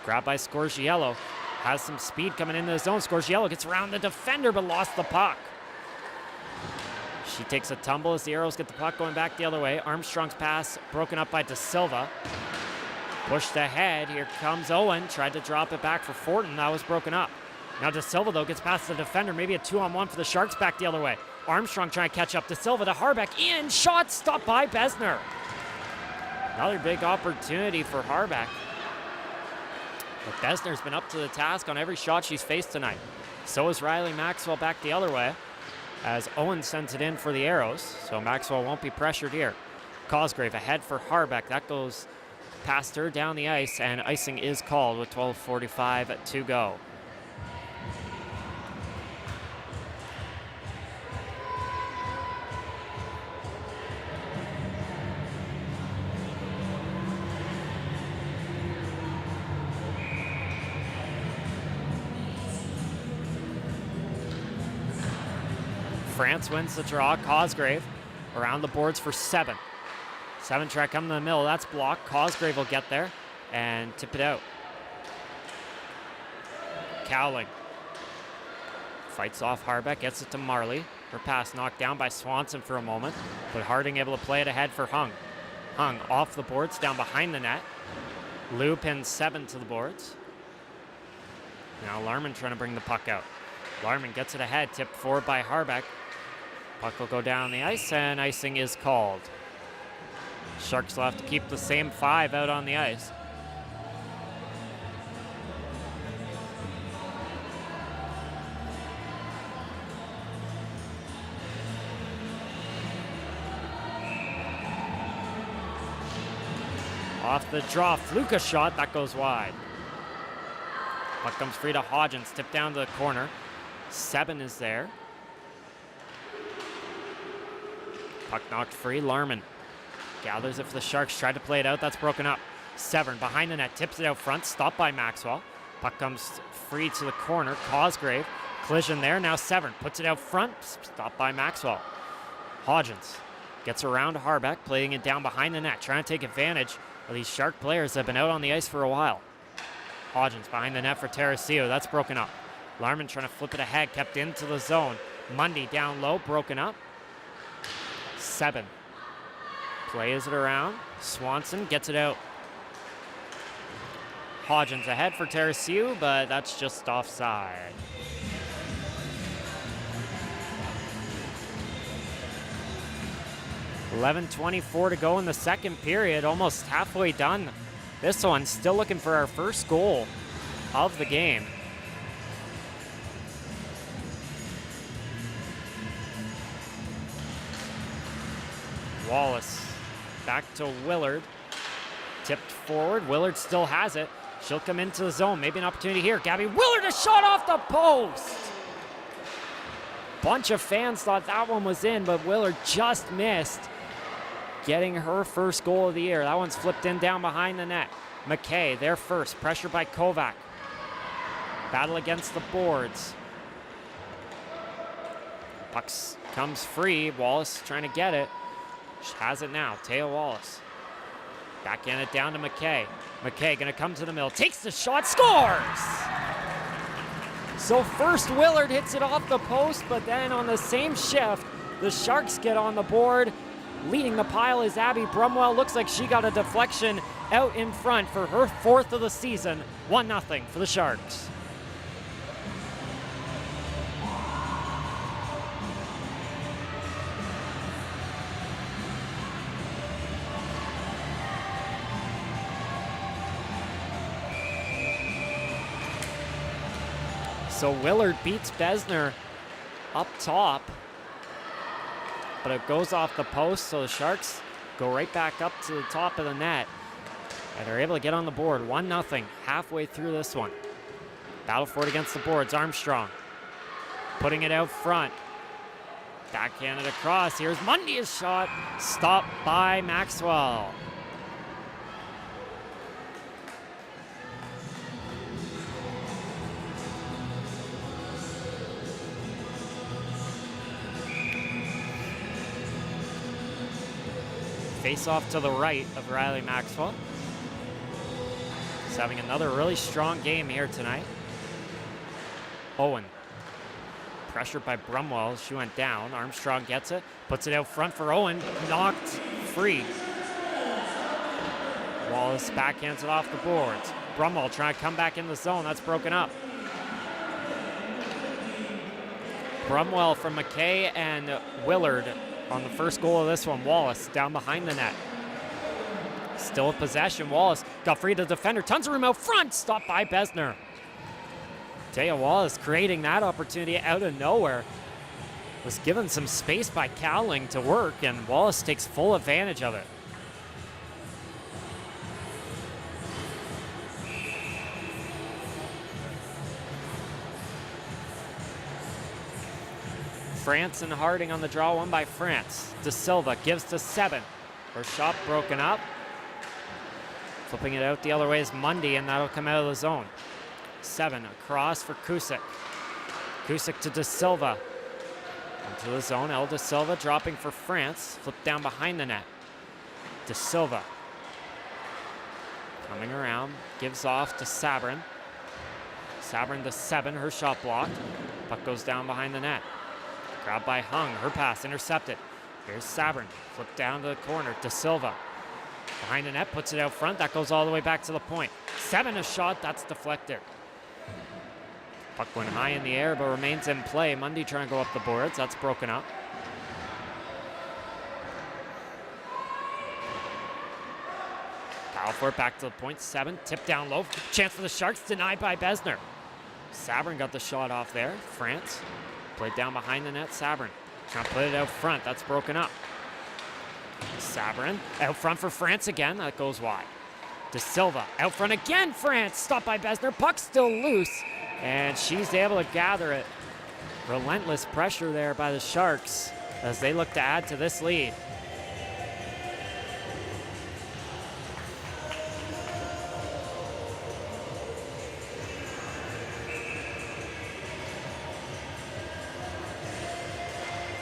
Grabbed by Scorgiello. Has some speed coming into the zone. Scorgiello gets around the defender but lost the puck. She takes a tumble as the Aeros get the puck going back the other way. Armstrong's pass broken up by De Silva. Pushed ahead. Here comes Owen. Tried to drop it back for Fortin. That was broken up. Now De Silva, though, gets past the defender. Maybe a 2-on-1 for the Sharks back the other way. Armstrong trying to catch up. De Silva to Harbeck. In. Shot stopped by Besner. Another big opportunity for Harbeck. But Besner's been up to the task on every shot she's faced tonight. So is Riley Maxwell back the other way, as Owen sends it in for the Aeros. So Maxwell won't be pressured here. Cosgrave ahead for Harbeck. That goes past her down the ice, and icing is called with 12:45 to go. France wins the draw. Cosgrave around the boards for 7. 7 try coming to the middle. That's blocked. Cosgrave will get there and tip it out. Cowling fights off Harbeck, gets it to Marley. Her pass knocked down by Swanson for a moment, but Harding able to play it ahead for Hung. Hung off the boards, down behind the net. Lou pins 7 to the boards. Now Larman trying to bring the puck out. Larman gets it ahead, tipped forward by Harbeck. Puck will go down the ice, and icing is called. Sharks will have to keep the same 5 out on the ice. Off the draw, Fluka shot, that goes wide. Puck comes free to Hodgins, tipped down to the corner. 7 is there. Puck knocked free, Larman gathers it for the Sharks, tried to play it out, that's broken up. Severn behind the net, tips it out front, stopped by Maxwell. Puck comes free to the corner, Cosgrave, collision there, now Severn puts it out front, stopped by Maxwell. Hodgins gets around Harbeck, playing it down behind the net, trying to take advantage of these Shark players that have been out on the ice for a while. Hodgins behind the net for Teresio, that's broken up. Larman trying to flip it ahead, kept into the zone. Mundy down low, broken up. 7 plays it around. Swanson gets it out. Hodgins ahead for Teresio, but that's just offside. $11:24 to go in the second period, almost halfway done. This one still looking for our first goal of the game. Wallace back to Willard. Tipped forward. Willard still has it. She'll come into the zone. Maybe an opportunity here. Gabby Willard, a shot off the post. Bunch of fans thought that one was in, but Willard just missed getting her first goal of the year. That one's flipped in down behind the net. McKay there first. Pressure by Kovac. Battle against the boards. Puck comes free. Wallace trying to get it. She has it now. Taya Wallace. Backhand it down to McKay. McKay gonna come to the middle. Takes the shot. Scores! So first Willard hits it off the post, but then on the same shift, the Sharks get on the board. Leading the pile is Abby Brumwell. Looks like she got a deflection out in front for her 4th of the season. 1-0 for the Sharks. So Willard beats Besner up top, but it goes off the post, so the Sharks go right back up to the top of the net and are able to get on the board. 1-0 halfway through this one. Battle for it against the boards. Armstrong putting it out front. Backhanded across. Here's Mundy's shot. Stopped by Maxwell. Face off to the right of Riley Maxwell. He's having another really strong game here tonight. Owen. Pressured by Brumwell. She went down. Armstrong gets it. Puts it out front for Owen. Knocked free. Wallace backhands it off the boards. Brumwell trying to come back in the zone. That's broken up. Brumwell from McKay and Willard on the first goal of this one. Wallace down behind the net. Still with possession. Wallace got free to the defender. Tons of room out front. Stopped by Besner. Taya Wallace creating that opportunity out of nowhere. Was given some space by Cowling to work, and Wallace takes full advantage of it. France and Harding on the draw, one by France. De Silva gives to 7. Her shot broken up. Flipping it out the other way is Mundy, and that'll come out of the zone. 7 across for Kusick. Kusick to De Silva. Into the zone, El De Silva dropping for France. Flipped down behind the net. De Silva. Coming around, gives off to Sabrin. Sabrin to 7, her shot blocked. Puck goes down behind the net. Grabbed by Hung, her pass intercepted. Here's Sabrin, flipped down to the corner. De Silva behind the net, puts it out front. That goes all the way back to the point. 7 a shot, that's deflected. Puck went high in the air, but remains in play. Mundy trying to go up the boards. That's broken up. Power for it back to the point. 7, tipped down low. Chance for the Sharks, denied by Besner. Sabrin got the shot off there. France played down behind the net. Sabrin trying to put it out front. That's broken up. Sabrin out front for France again. That goes wide. De Silva out front again. France stopped by Besner. Puck still loose. And she's able to gather it. Relentless pressure there by the Sharks as they look to add to this lead.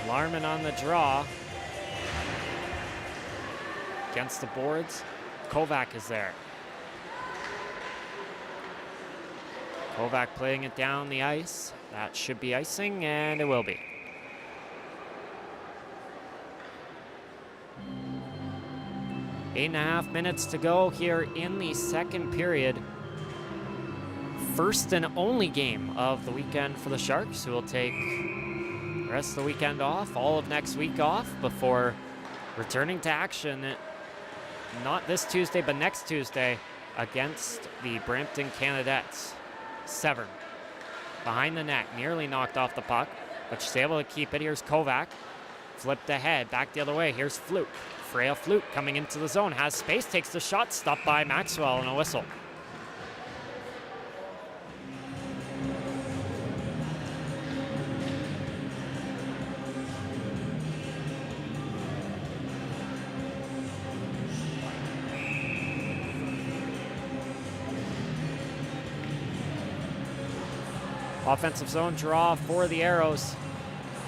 Larman on the draw. Against the boards, Kovac is there. Kovac playing it down the ice. That should be icing, and it will be. Eight and a half minutes to go here in the second period. First and only game of the weekend for the Sharks, who will take the rest of the weekend off, all of next week off, before returning to action, not this Tuesday, but next Tuesday, against the Brampton Canadettes. Severn behind the net, nearly knocked off the puck, but she's able to keep it. Here's Kovac, flipped ahead, back the other way. Here's Fluke, Freya Fluke coming into the zone, has space, takes the shot, stopped by Maxwell and a whistle. Offensive zone draw for the Aeros.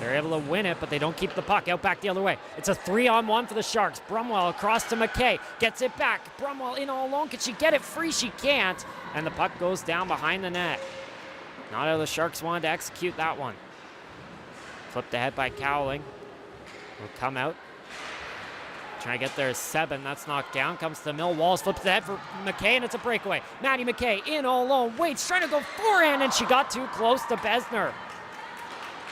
They're able to win it, but they don't keep the puck. Out back the other way. It's a 3-on-1 for the Sharks. Brumwell across to McKay. Gets it back. Brumwell in all alone. Can she get it free? She can't. And the puck goes down behind the net. Not how the Sharks wanted to execute that one. Flipped ahead by Cowling. Will come out. Trying to get there is 7. That's knocked down. Comes to Mill. Walls flips ahead for McKay, and it's a breakaway. Maddie McKay in all alone. Waits, trying to go forehand, and she got too close to Besner.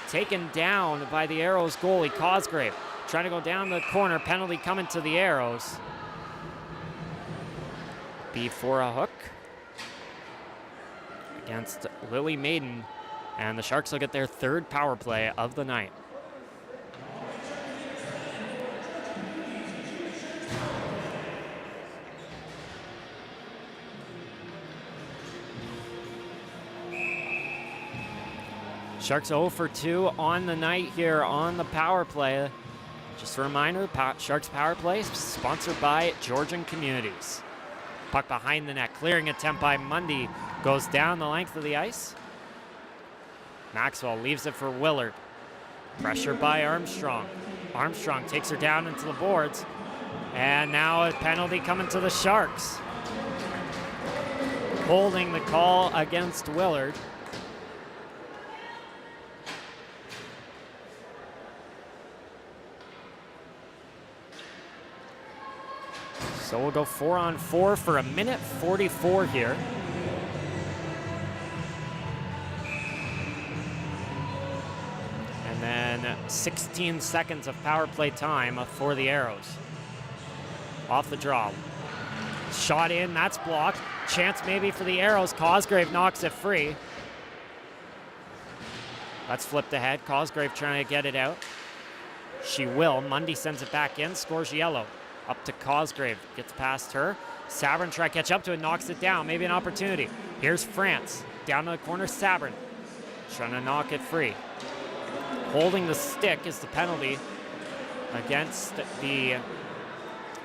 Taken down by the Aeros goalie, Cosgrave. Trying to go down the corner. Penalty coming to the Aeros. Be for a hook against Lily Maiden. And the Sharks will get their 3rd power play of the night. Sharks 0 for 2 on the night here on the power play. Just a reminder, Sharks power play sponsored by Georgian Communities. Puck behind the net, clearing attempt by Mundy, goes down the length of the ice. Maxwell leaves it for Willard. Pressure by Armstrong. Armstrong takes her down into the boards. And now a penalty coming to the Sharks. Holding the call against Willard. So we'll go 4-on-4 for 1:44 here. And then 16 seconds of power play time for the Aeros. Off the draw. Shot in, that's blocked. Chance maybe for the Aeros. Cosgrave knocks it free. That's flipped ahead. Cosgrave trying to get it out. She will. Mundy sends it back in, scores yellow. Up to Cosgrave, gets past her. Sabrin try to catch up to it, knocks it down. Maybe an opportunity. Here's France. Down to the corner, Sabrin. Trying to knock it free. Holding the stick is the penalty against the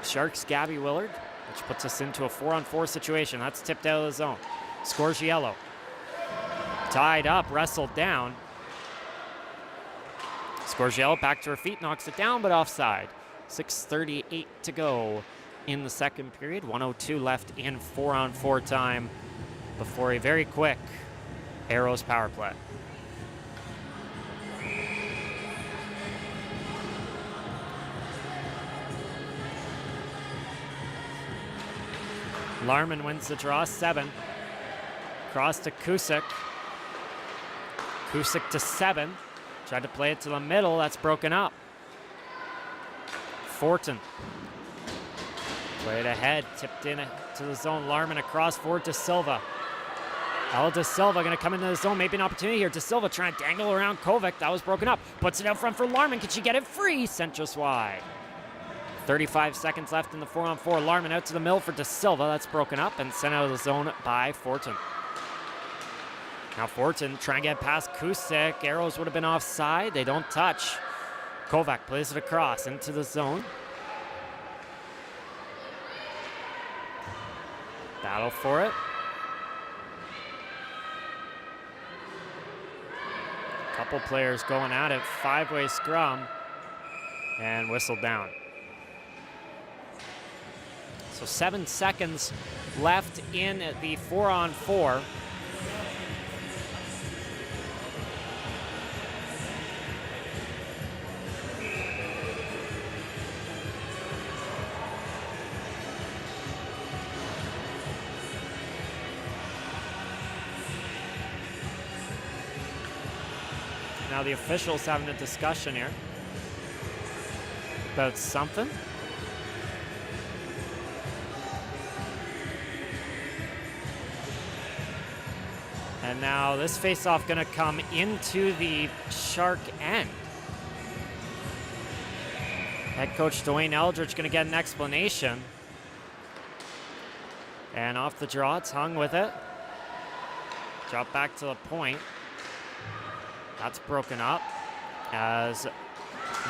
Sharks' Gabby Willard, which puts us into a 4-on-4 situation. That's tipped out of the zone. Scores yellow. Tied up, wrestled down. Scores yellow, back to her feet, knocks it down, but offside. 6:38 to go in the second period. 1:02 left in 4-on-4 time before a very quick Aeros power play. Larman wins the draw, 7. Cross to Cusick. Cusick to 7. Tried to play it to the middle, that's broken up. Fortin. Played ahead, tipped in to the zone. Larman across forward to Silva. El De Silva gonna come into the zone, maybe an opportunity here. De Silva trying to dangle around Kovac, that was broken up. Puts it out front for Larman, can she get it free? Sent just wide. 35 seconds left in the 4-on-4. Larman out to the middle for De Silva, that's broken up and sent out of the zone by Fortin. Now Fortin trying to get past Cusick. Aeros would have been offside. They don't touch. Kovac plays it across into the zone. Battle for it. Couple players going at it. 5-way scrum. And whistled down. So 7 seconds left in the 4-on-4. Now the officials having a discussion here about something. And now this face-off gonna come into the Shark end. Head coach Dwayne Eldridge gonna get an explanation. And off the draw, it's hung with it. Drop back to the point. That's broken up as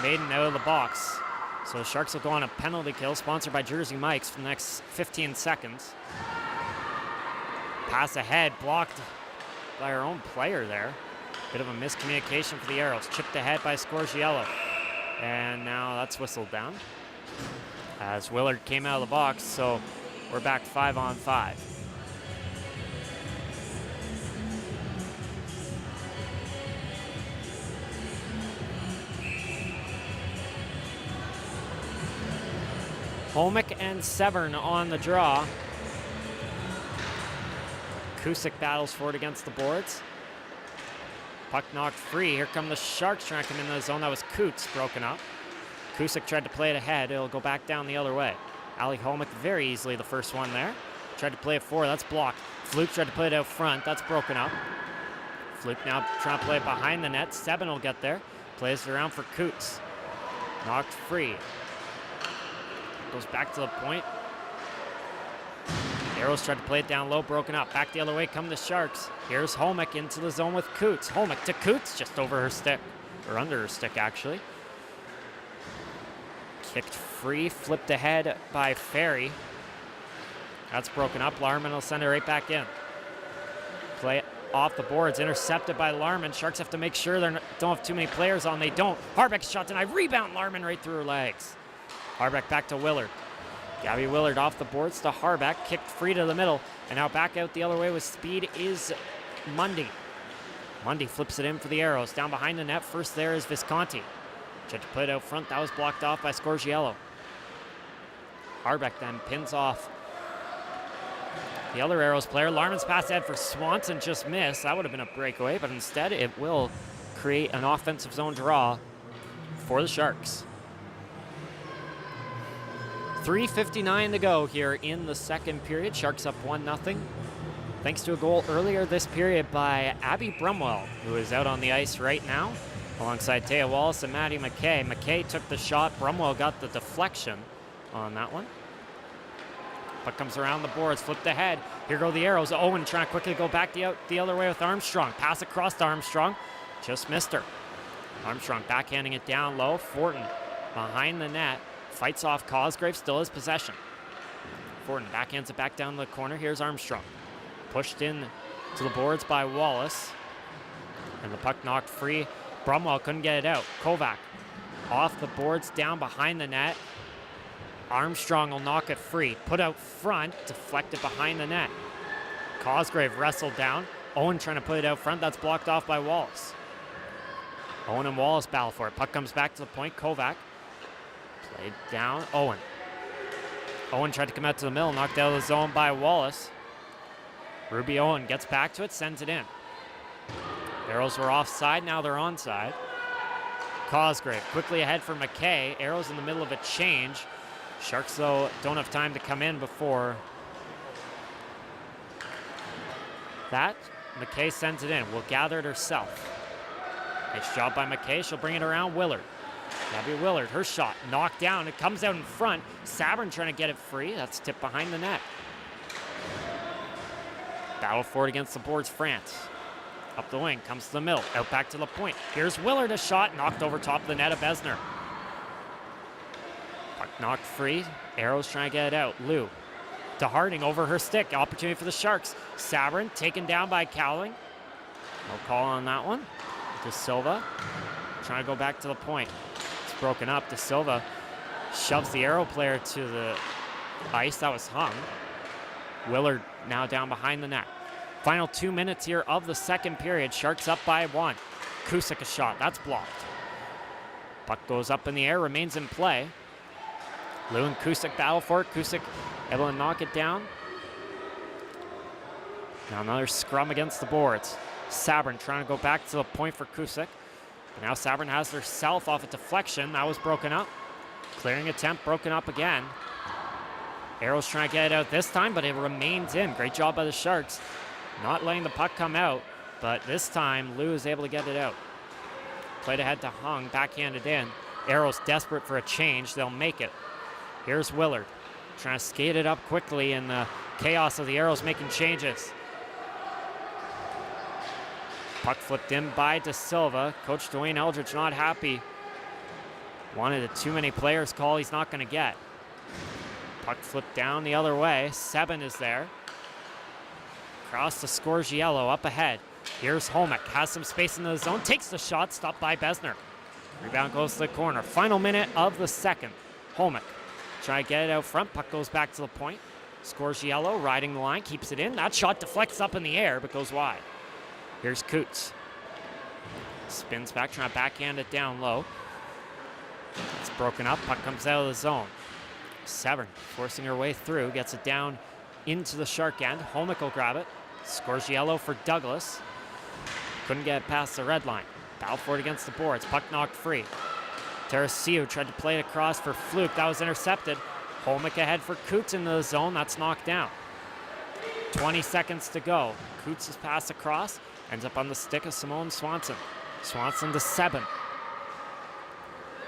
Maiden out of the box. So the Sharks will go on a penalty kill sponsored by Jersey Mike's for the next 15 seconds. Pass ahead, blocked by our own player there. Bit of a miscommunication for the Aeros. Chipped ahead by Scorgiello. And now that's whistled down as Willard came out of the box. So we're back 5-on-5. Homick and Severn on the draw. Cusick battles for it against the boards. Puck knocked free. Here come the Sharks trying to come into the zone. That was Coots, broken up. Cusick tried to play it ahead. It'll go back down the other way. Ali Homick very easily the first one there. Tried to play it forward. That's blocked. Fluke tried to play it out front. That's broken up. Fluke now trying to play it behind the net. Seven will get there. Plays it around for Coots. Knocked free. Goes back to the point. Aeros tried to play it down low, broken up. Back the other way come the Sharks. Here's Homick into the zone with Coots. Homick to Coots, just over her stick, or under her stick actually. Kicked free, flipped ahead by Ferry. That's broken up. Larman will send it right back in. Play it off the boards, intercepted by Larman. Sharks have to make sure they don't have too many players on. They don't. Harbeck's shot tonight. Rebound Larman right through her legs. Harbeck back to Willard. Gabby Willard off the boards to Harbeck. Kicked free to the middle. And now back out the other way with speed is Mundy. Mundy flips it in for the Aeros. Down behind the net. First there is Visconti. Tried to put it out front. That was blocked off by Scorgiello. Harbeck then pins off the other Aeros player. Larman's pass ahead for Swanson just missed. That would have been a breakaway, but instead it will create an offensive zone draw for the Sharks. 3:59 to go here in the second period. Sharks up 1-0. Thanks to a goal earlier this period by Abby Brumwell, who is out on the ice right now, alongside Taya Wallace and Maddie McKay. McKay took the shot. Brumwell got the deflection on that one. Puck comes around the boards, flipped ahead. Here go the Aeros. Owen trying to quickly go back the other way with Armstrong. Pass across to Armstrong. Just missed her. Armstrong backhanding it down low. Fortin behind the net. Fights off Cosgrave, still has possession. Fortin backhands it back down the corner. Here's Armstrong. Pushed in to the boards by Wallace. And the puck knocked free. Brumwell couldn't get it out. Kovac off the boards, down behind the net. Armstrong will knock it free. Put out front, deflected behind the net. Cosgrave wrestled down. Owen trying to put it out front. That's blocked off by Wallace. Owen and Wallace battle for it. Puck comes back to the point. Kovac played down. Owen. Owen tried to come out to the middle. Knocked out of the zone by Wallace. Ruby Owen gets back to it. Sends it in. Aeros were offside. Now they're onside. Cosgrave quickly ahead for McKay. Aeros in the middle of a change. Sharks, though, don't have time to come in before that. McKay sends it in. Will gather it herself. Nice job by McKay. She'll bring it around Willard. Gabby Willard, her shot knocked down. It comes out in front. Sabrin trying to get it free. That's tipped behind the net. Battle for it against the boards, France. Up the wing, comes to the middle. Out back to the point. Here's Willard, a shot knocked over top of the net of Besner. Puck knocked free. Aeros trying to get it out. Lou to Harding over her stick. Opportunity for the Sharks. Sabrin taken down by Cowling. No call on that one. De Silva trying to go back to the point. It's broken up. De Silva shoves the Aero player to the ice. That was hung. Willard now down behind the net. Final 2 minutes here of the second period. Sharks up by 1. Kusick a shot. That's blocked. Puck goes up in the air, remains in play. Lou and Kusick battle for it. Kusick able to knock it down. Now another scrum against the boards. Sabrin trying to go back to the point for Kusick. Now Sabrin has herself off a deflection. That was broken up. Clearing attempt broken up again. Aeros trying to get it out this time, but it remains in. Great job by the Sharks. Not letting the puck come out, but this time Lou is able to get it out. Played ahead to Hung, backhanded in. Aeros desperate for a change. They'll make it. Here's Willard trying to skate it up quickly in the chaos of the Aeros making changes. Puck flipped in by De Silva. Coach Dwayne Eldridge not happy. Wanted a too many players call he's not going to get. Puck flipped down the other way. Sebin is there. Cross to Scorgiello up ahead. Here's Holmick. Has some space in the zone. Takes the shot. Stopped by Besner. Rebound goes to the corner. Final minute of the second. Holmick try to get it out front. Puck goes back to the point. Scorgiello riding the line. Keeps it in. That shot deflects up in the air but goes wide. Here's Coots. Spins back. Trying to backhand it down low. It's broken up. Puck comes out of the zone. Severn forcing her way through. Gets it down into the Shark end. Holmick will grab it. Scorgiello for Douglas. Couldn't get it past the red line. Battle for it against the boards. Puck knocked free. Teresiu tried to play it across for Fluke. That was intercepted. Holmick ahead for Coots into the zone. That's knocked down. 20 seconds to go. Coots' pass across. Ends up on the stick of Simone Swanson. Swanson to Sebin.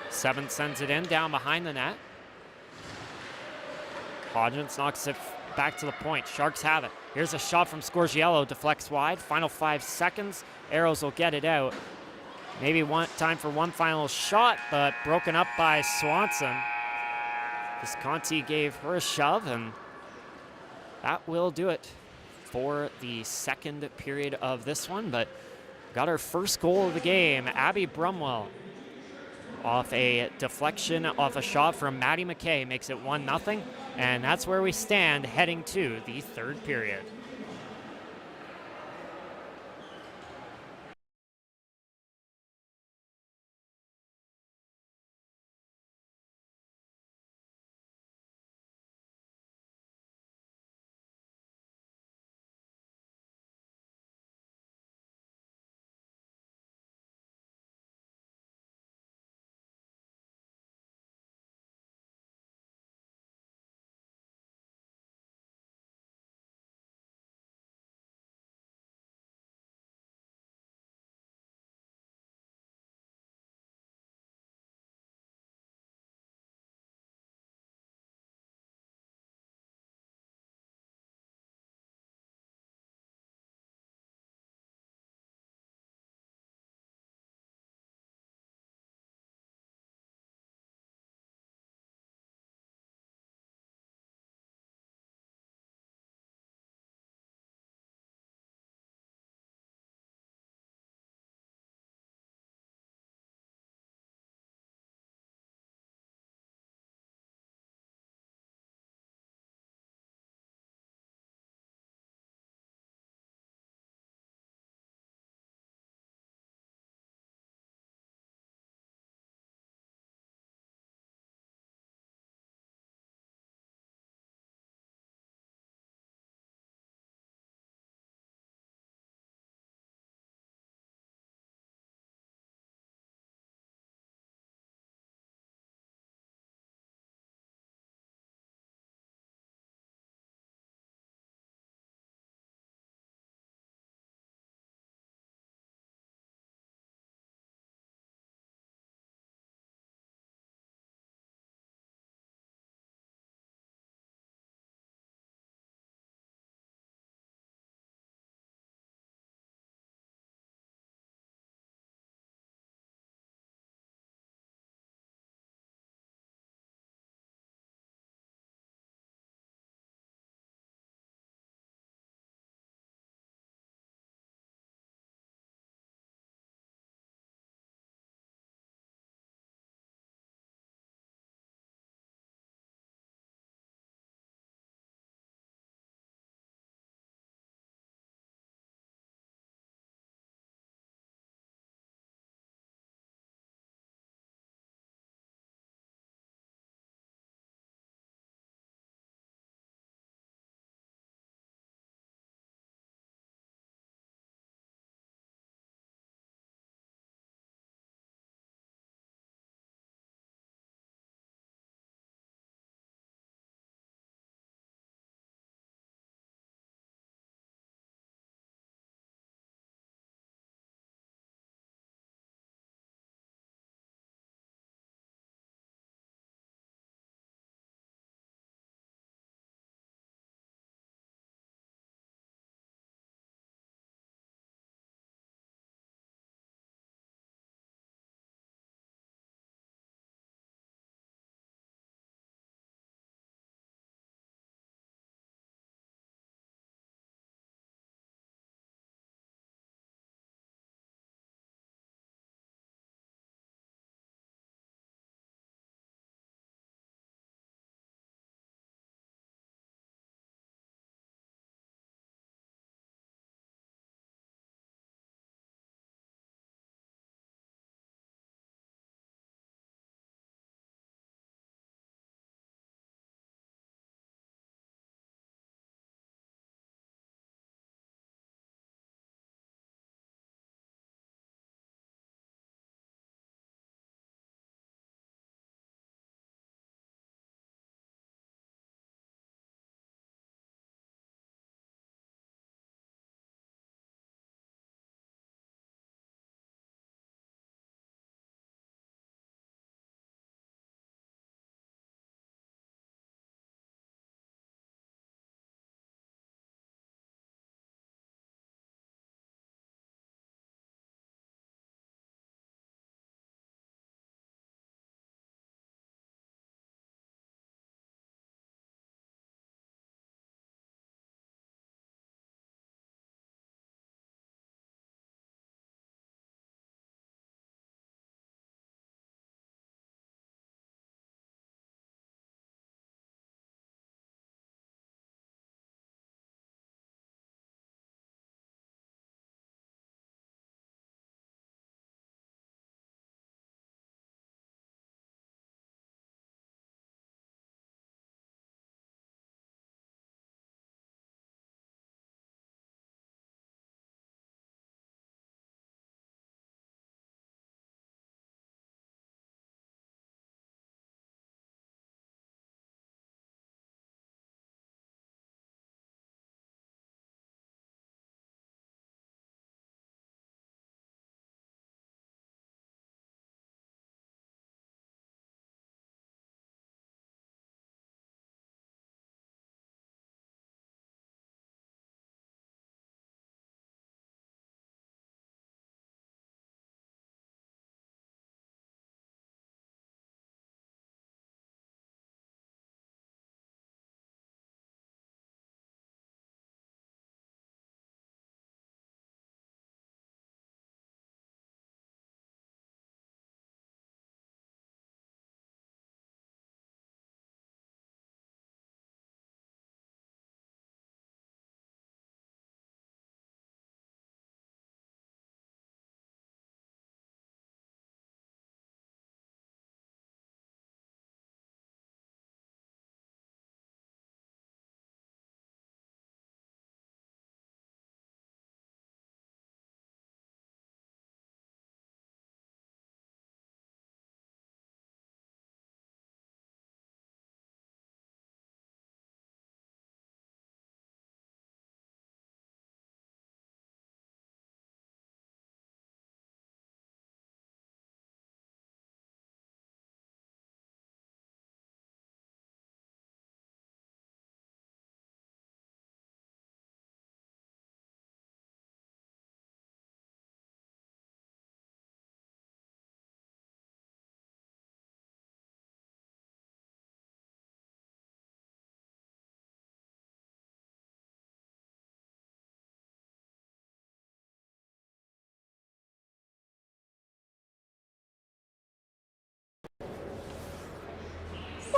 Sebin sends it in down behind the net. Hodgins knocks it back to the point. Sharks have it. Here's a shot from Scorgiello. Deflects wide. Final 5 seconds. Aeros will get it out. Maybe time for one final shot, but broken up by Swanson. Visconti gave her a shove, and that will do it for the second period of this one. But got our first goal of the game. Abby Brumwell off a deflection off a shot from Maddie McKay makes it 1-0. And that's where we stand heading to the third period.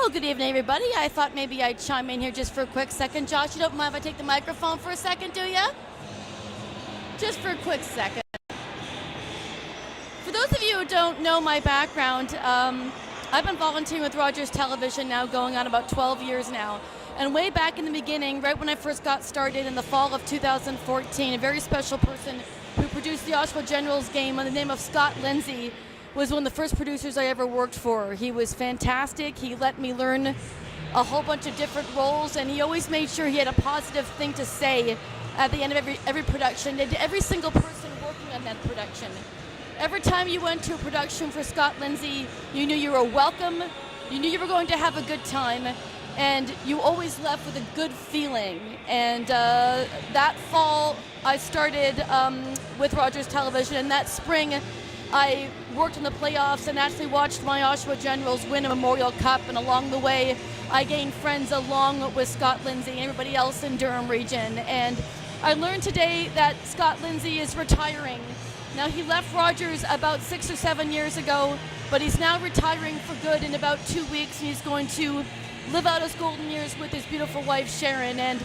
Well, good evening, everybody. I thought maybe I'd chime in here just for a quick second. Josh, you don't mind if I take the microphone for a second, do you? Just for a quick second. For those of you who don't know my background, I've been volunteering with Rogers Television now going on about 12 years now. And way back in the beginning, right when I first got started in the fall of 2014, a very special person who produced the Oshawa Generals game by the name of Scott Lindsay was one of the first producers I ever worked for. He was fantastic. He let me learn a whole bunch of different roles, and he always made sure he had a positive thing to say at the end of every production, and to every single person working on that production. Every time you went to a production for Scott Lindsay, you knew you were welcome, you knew you were going to have a good time, and you always left with a good feeling. And that fall, I started with Rogers Television, and that spring, I worked in the playoffs and actually watched my Oshawa Generals win a Memorial Cup, and along the way, I gained friends along with Scott Lindsay and everybody else in Durham region. And I learned today that Scott Lindsay is retiring. Now, he left Rogers about 6 or 7 years ago, but he's now retiring for good in about 2 weeks, and he's going to live out his golden years with his beautiful wife, Sharon. And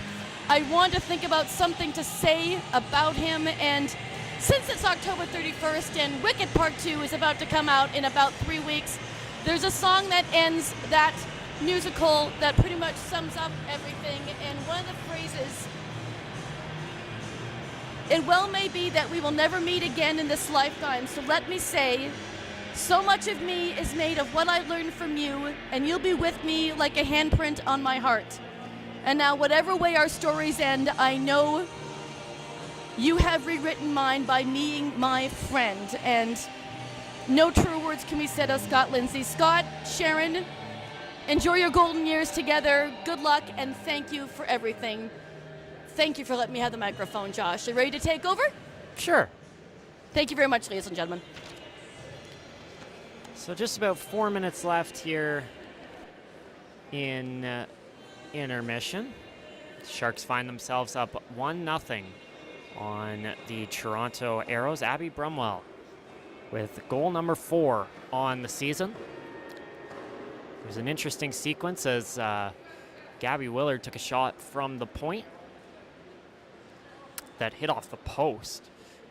I wanted to think about something to say about him, and since it's October 31st and Wicked Part 2 is about to come out in about 3 weeks, there's a song that ends that musical that pretty much sums up everything. And one of the phrases, "It well may be that we will never meet again in this lifetime, so let me say, so much of me is made of what I learned from you, and you'll be with me like a handprint on my heart. And now whatever way our stories end, I know you have rewritten mine by being my friend." And no truer words can be said of Scott Lindsay. Scott, Sharon, enjoy your golden years together. Good luck, and thank you for everything. Thank you for letting me have the microphone, Josh. Are you ready to take over? Sure. Thank you very much, ladies and gentlemen. So just about 4 minutes left here in intermission. Sharks find themselves up 1-0 on the Toronto Aeros. Abby Brumwell with goal number 4 on the season. It was an interesting sequence as Gabby Willard took a shot from the point that hit off the post,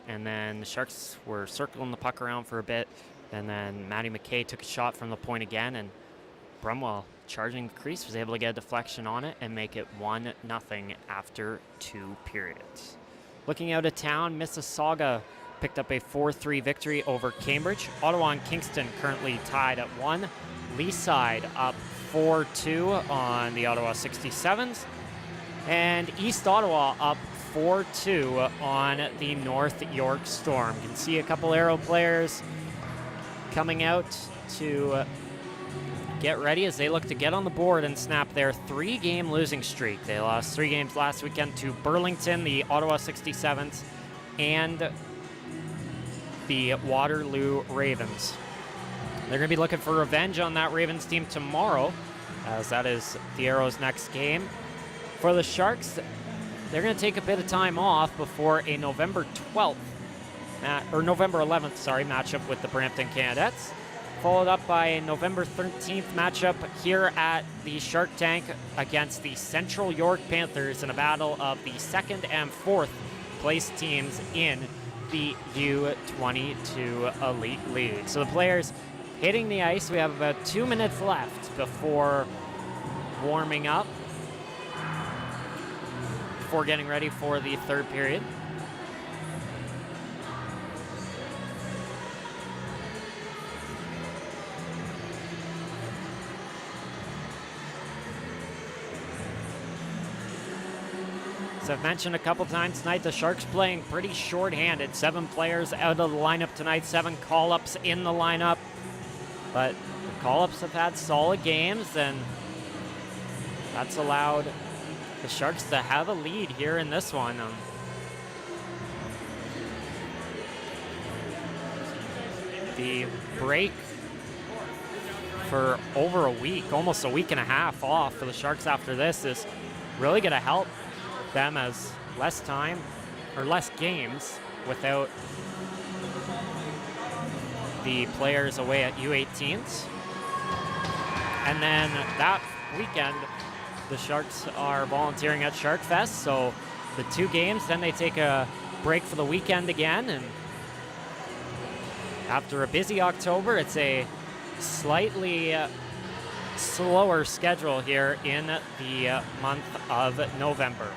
and then the Sharks were circling the puck around for a bit, and then Maddie McKay took a shot from the point again, and Brumwell, charging the crease, was able to get a deflection on it and make it 1-0 after 2 periods. Looking out of town, Mississauga picked up a 4-3 victory over Cambridge. Ottawa and Kingston currently tied at 1. Leaside up 4-2 on the Ottawa 67s. And East Ottawa up 4-2 on the North York Storm. You can see a couple Aero players coming out to get ready as they look to get on the board and snap their 3-game losing streak. They lost 3 games last weekend to Burlington, the Ottawa 67s, and the Waterloo Ravens. They're going to be looking for revenge on that Ravens team tomorrow, as that is the Aeros' next game. For the Sharks, they're going to take a bit of time off before a November 11th matchup with the Brampton Canadettes, followed up by a November 13th matchup here at the Shark Tank against the Central York Panthers in a battle of the 2nd and 4th place teams in the U22 Elite League. So the players hitting the ice. We have about 2 minutes left before warming up, before getting ready for the 3rd period. As I've mentioned a couple times tonight, the Sharks playing pretty short-handed. 7 players out of the lineup tonight, 7 call-ups in the lineup. But the call-ups have had solid games, and that's allowed the Sharks to have a lead here in this one. The break for over a week, almost a week and a half off for the Sharks after this is really going to help them, as less time or less games without the players away at U18s. And then that weekend, the Sharks are volunteering at Shark Fest. So the 2 games, then they take a break for the weekend again. And after a busy October, it's a slightly slower schedule here in the month of November.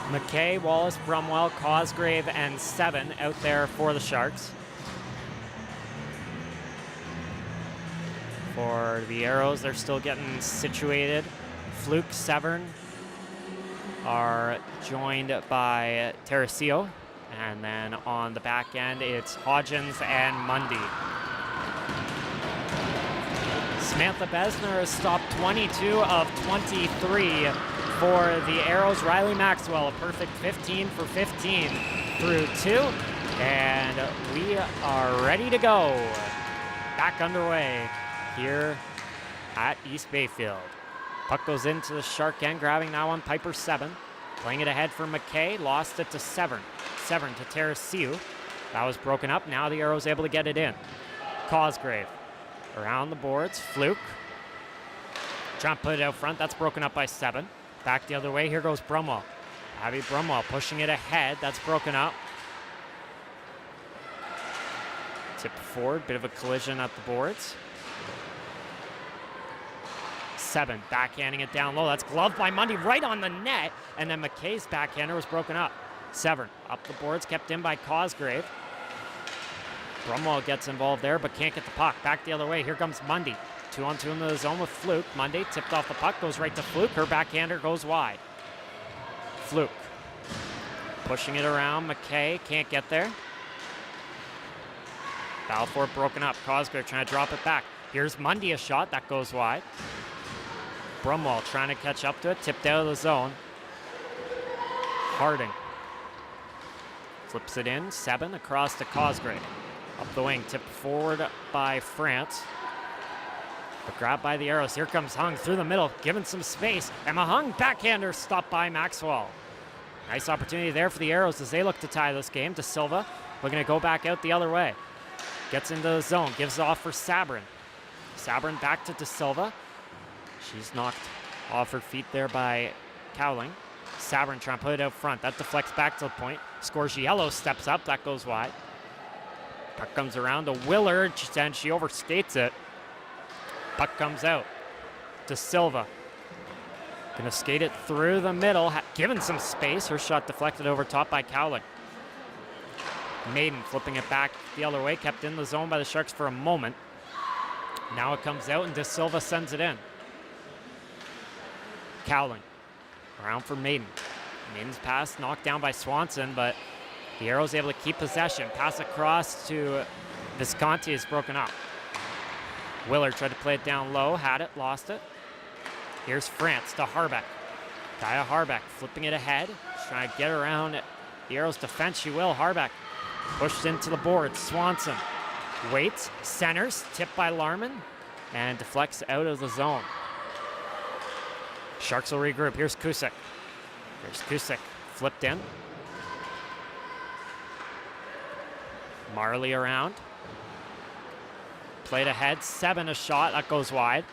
McKay, Wallace, Brumwell, Cosgrave, and 7 out there for the Sharks. For the Aeros, they're still getting situated. Fluke, Severn are joined by Teresio. And then on the back end, it's Hodgins and Mundy. Samantha Besner has stopped 22 of 23 for the Aeros. Riley Maxwell, a perfect 15 for 15 through 2. And we are ready to go. Back underway here at East Bayfield. Puck goes into the Shark end, grabbing that one, Piper 7. Playing it ahead for McKay, lost it to Severn. Severn to Teresiu. That was broken up. Now the Aeros able to get it in. Cosgrave around the boards. Fluke trying to put it out front. That's broken up by 7. Back the other way. Here goes Brumwell. Abby Brumwell pushing it ahead. That's broken up. Tip forward. Bit of a collision at the boards. 7 backhanding it down low. That's gloved by Mundy right on the net. And then McKay's backhander was broken up. Severn up the boards, kept in by Cosgrave. Brumwell gets involved there, but can't get the puck. Back the other way. Here comes Mundy. 2-on-2 into the zone with Fluke. Mundy tipped off the puck, goes right to Fluke. Her backhander goes wide. Fluke pushing it around. McKay can't get there. Balfour broken up. Cosgrave trying to drop it back. Here's Mundy, a shot that goes wide. Brumwell trying to catch up to it, tipped out of the zone. Harding flips it in, 7 across to Cosgrave. Up the wing, tipped forward by France. But grabbed by the Aeros. Here comes Hung through the middle, given some space. Emma Hung, backhander, stopped by Maxwell. Nice opportunity there for the Aeros as they look to tie this game. To Silva, looking to go back out the other way. Gets into the zone, gives it off for Sabrin. Sabrin back to De Silva. She's knocked off her feet there by Cowling. Sabrin trying to put it out front. That deflects back to the point. Scorgiello steps up. That goes wide. Puck comes around to Willard, and she overskates it. Puck comes out to Silva. Gonna skate it through the middle, given some space. Her shot deflected over top by Cowling. Maiden flipping it back the other way. Kept in the zone by the Sharks for a moment. Now it comes out, and De Silva sends it in. Cowling around for Maiden. Maiden's pass knocked down by Swanson, but the Aeros able to keep possession. Pass across to Visconti is broken up. Willard tried to play it down low, had it, lost it. Here's France to Harbeck. Kaya Harbeck flipping it ahead. She's trying to get around the Aeros defense. She will. Harbeck pushed into the board. Swanson waits, centers, tipped by Larman, and deflects out of the zone. Sharks will regroup. Here's Kusik. Flipped in. Marley around. Played ahead. 7 a shot. That goes wide.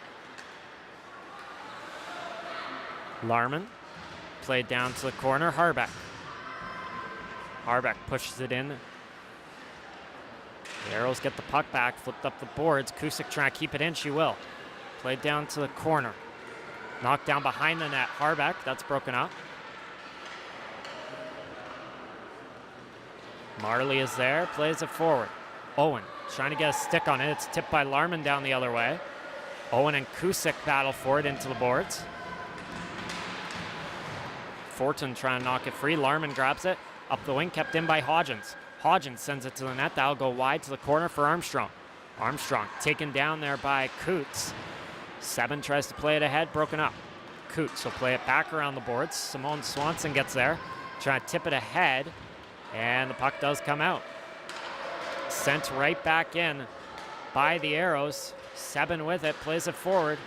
Larman played down to the corner. Harbeck pushes it in. The Aeros get the puck back. Flipped up the boards. Kusik trying to keep it in. She will. Played down to the corner. Knocked down behind the net. Harbeck, that's broken up. Marley is there, plays it forward. Owen trying to get a stick on it. It's tipped by Larman down the other way. Owen and Kusik battle for it into the boards. Fortin trying to knock it free. Larman grabs it. Up the wing, kept in by Hodgins. Hodgins sends it to the net. That'll go wide to the corner for Armstrong. Armstrong taken down there by Coots. 7 tries to play it ahead, broken up. Coots will play it back around the boards. Simone Swanson gets there, trying to tip it ahead, and the puck does come out. Sent right back in by the Aeros. 7 with it, plays it forward.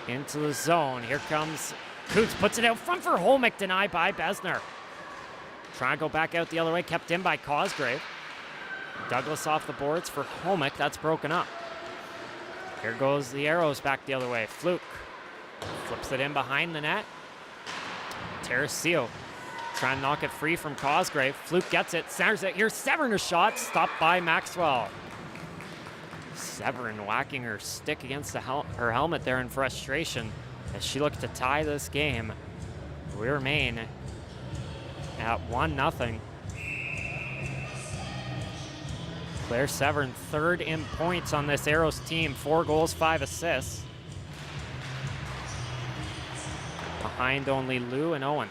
Into the zone. Here comes Coots, puts it out front for Holmick, denied by Besner. Trying to go back out the other way, kept in by Cosgrave. Douglas off the boards for Homick. That's broken up. Here goes the Aeros back the other way. Fluke flips it in behind the net. Teresio trying to knock it free from Cosgrave. Fluke gets it, centers it. Here's Severin, a shot, stopped by Maxwell. Severin whacking her stick against her helmet there in frustration as she looked to tie this game. We remain at 1-0. Claire Severin, third in points on this Aeros team. 4 goals, 5 assists. Behind only Lou and Owen.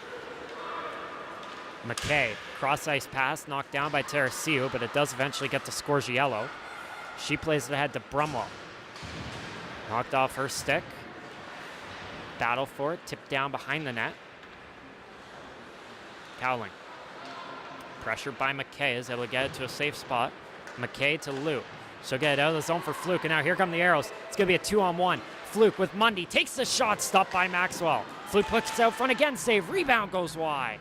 McKay, cross-ice pass, knocked down by Teresio, but it does eventually get to Scorgiello. She plays it ahead to Brumwell. Knocked off her stick. Battle for it, tipped down behind the net. Cowling. Pressured by McKay, is able to get it to a safe spot. McKay to Lou. She'll get it out of the zone for Fluke, and now here come the Aeros. It's going to be a 2-on-1. Fluke with Mundy, takes the shot, stopped by Maxwell. Fluke puts it out front again, save, rebound goes wide.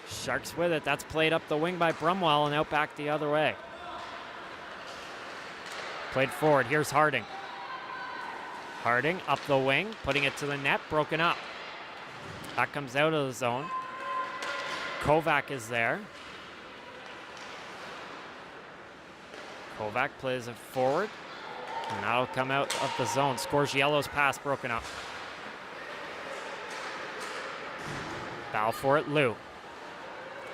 Sharks with it, that's played up the wing by Brumwell and out back the other way. Played forward, here's Harding. Harding up the wing, putting it to the net, broken up. That comes out of the zone. Kovac is there. Kovac plays it forward, and that'll come out of the zone. Scorgiello's pass broken up. Battle for it, Lou.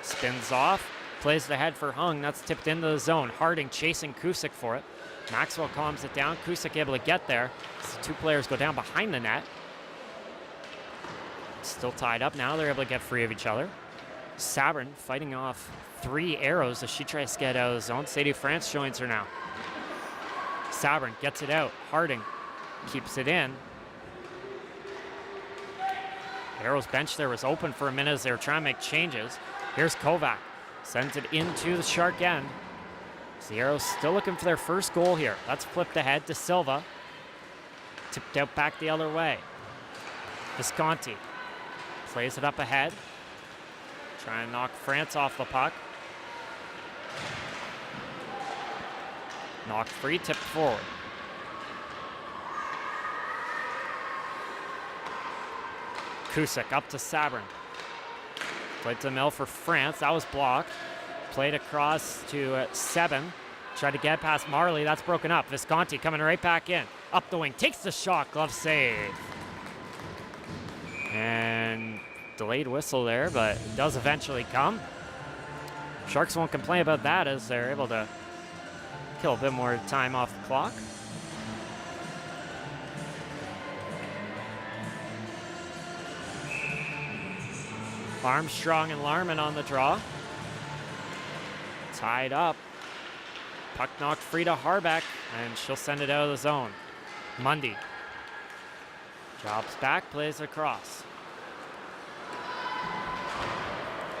Spins off, plays it ahead for Hung. That's tipped into the zone. Harding chasing Kusick for it. Maxwell calms it down. Kusick able to get there. So 2 players go down behind the net. Still tied up now. They're able to get free of each other. Sabrin fighting off 3 Aeros as she tries to get out of the zone. Sadie France joins her now. Sabrin gets it out. Harding keeps it in. Aeros bench there was open for a minute as they were trying to make changes. Here's Kovac. Sends it into the Shark end. So the Aeros still looking for their first goal here. That's flipped ahead to Silva. Tipped out back the other way. Visconti plays it up ahead. Trying to knock France off the puck. Knocked free, tipped forward. Kusick up to Sabrin. Played to the mill for France. That was blocked. Played across to Seben. Tried to get past Marley. That's broken up. Visconti coming right back in. Up the wing. Takes the shot. Glove save. And delayed whistle there, but it does eventually come. Sharks won't complain about that as they're able to kill a bit more time off the clock. Armstrong and Larman on the draw. Tied up. Puck knocked free to Harbeck, and she'll send it out of the zone. Mundy. Drops back, plays across.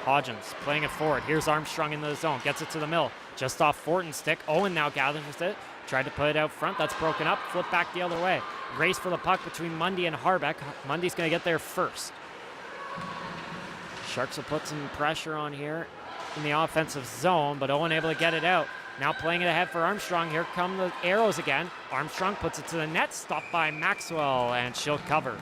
Hodgins playing it forward. Here's Armstrong into the zone. Gets it to the mill. Just off Fortin's stick. Owen now gathers with it. Tried to put it out front. That's broken up. Flip back the other way. Race for the puck between Mundy and Harbeck. Mundy's going to get there first. Sharks will put some pressure on here in the offensive zone, but Owen able to get it out. Now playing it ahead for Armstrong. Here come the Aeros again. Armstrong puts it to the net. Stopped by Maxwell, and she'll cover.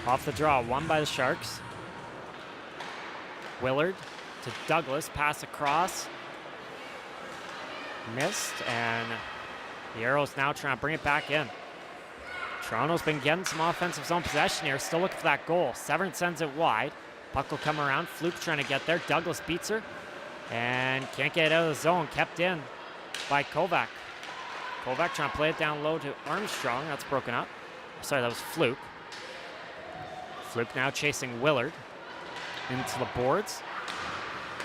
Off the draw, won by the Sharks. Willard to Douglas, pass across. Missed, and the Aeros now trying to bring it back in. Toronto's been getting some offensive zone possession here, still looking for that goal. Severin sends it wide. Puck will come around, Fluke trying to get there. Douglas beats her, and can't get it out of the zone, kept in by Kovac. Kovac trying to play it down low to Armstrong, that's broken up. Sorry, that was Fluke. Fluke now chasing Willard into the boards.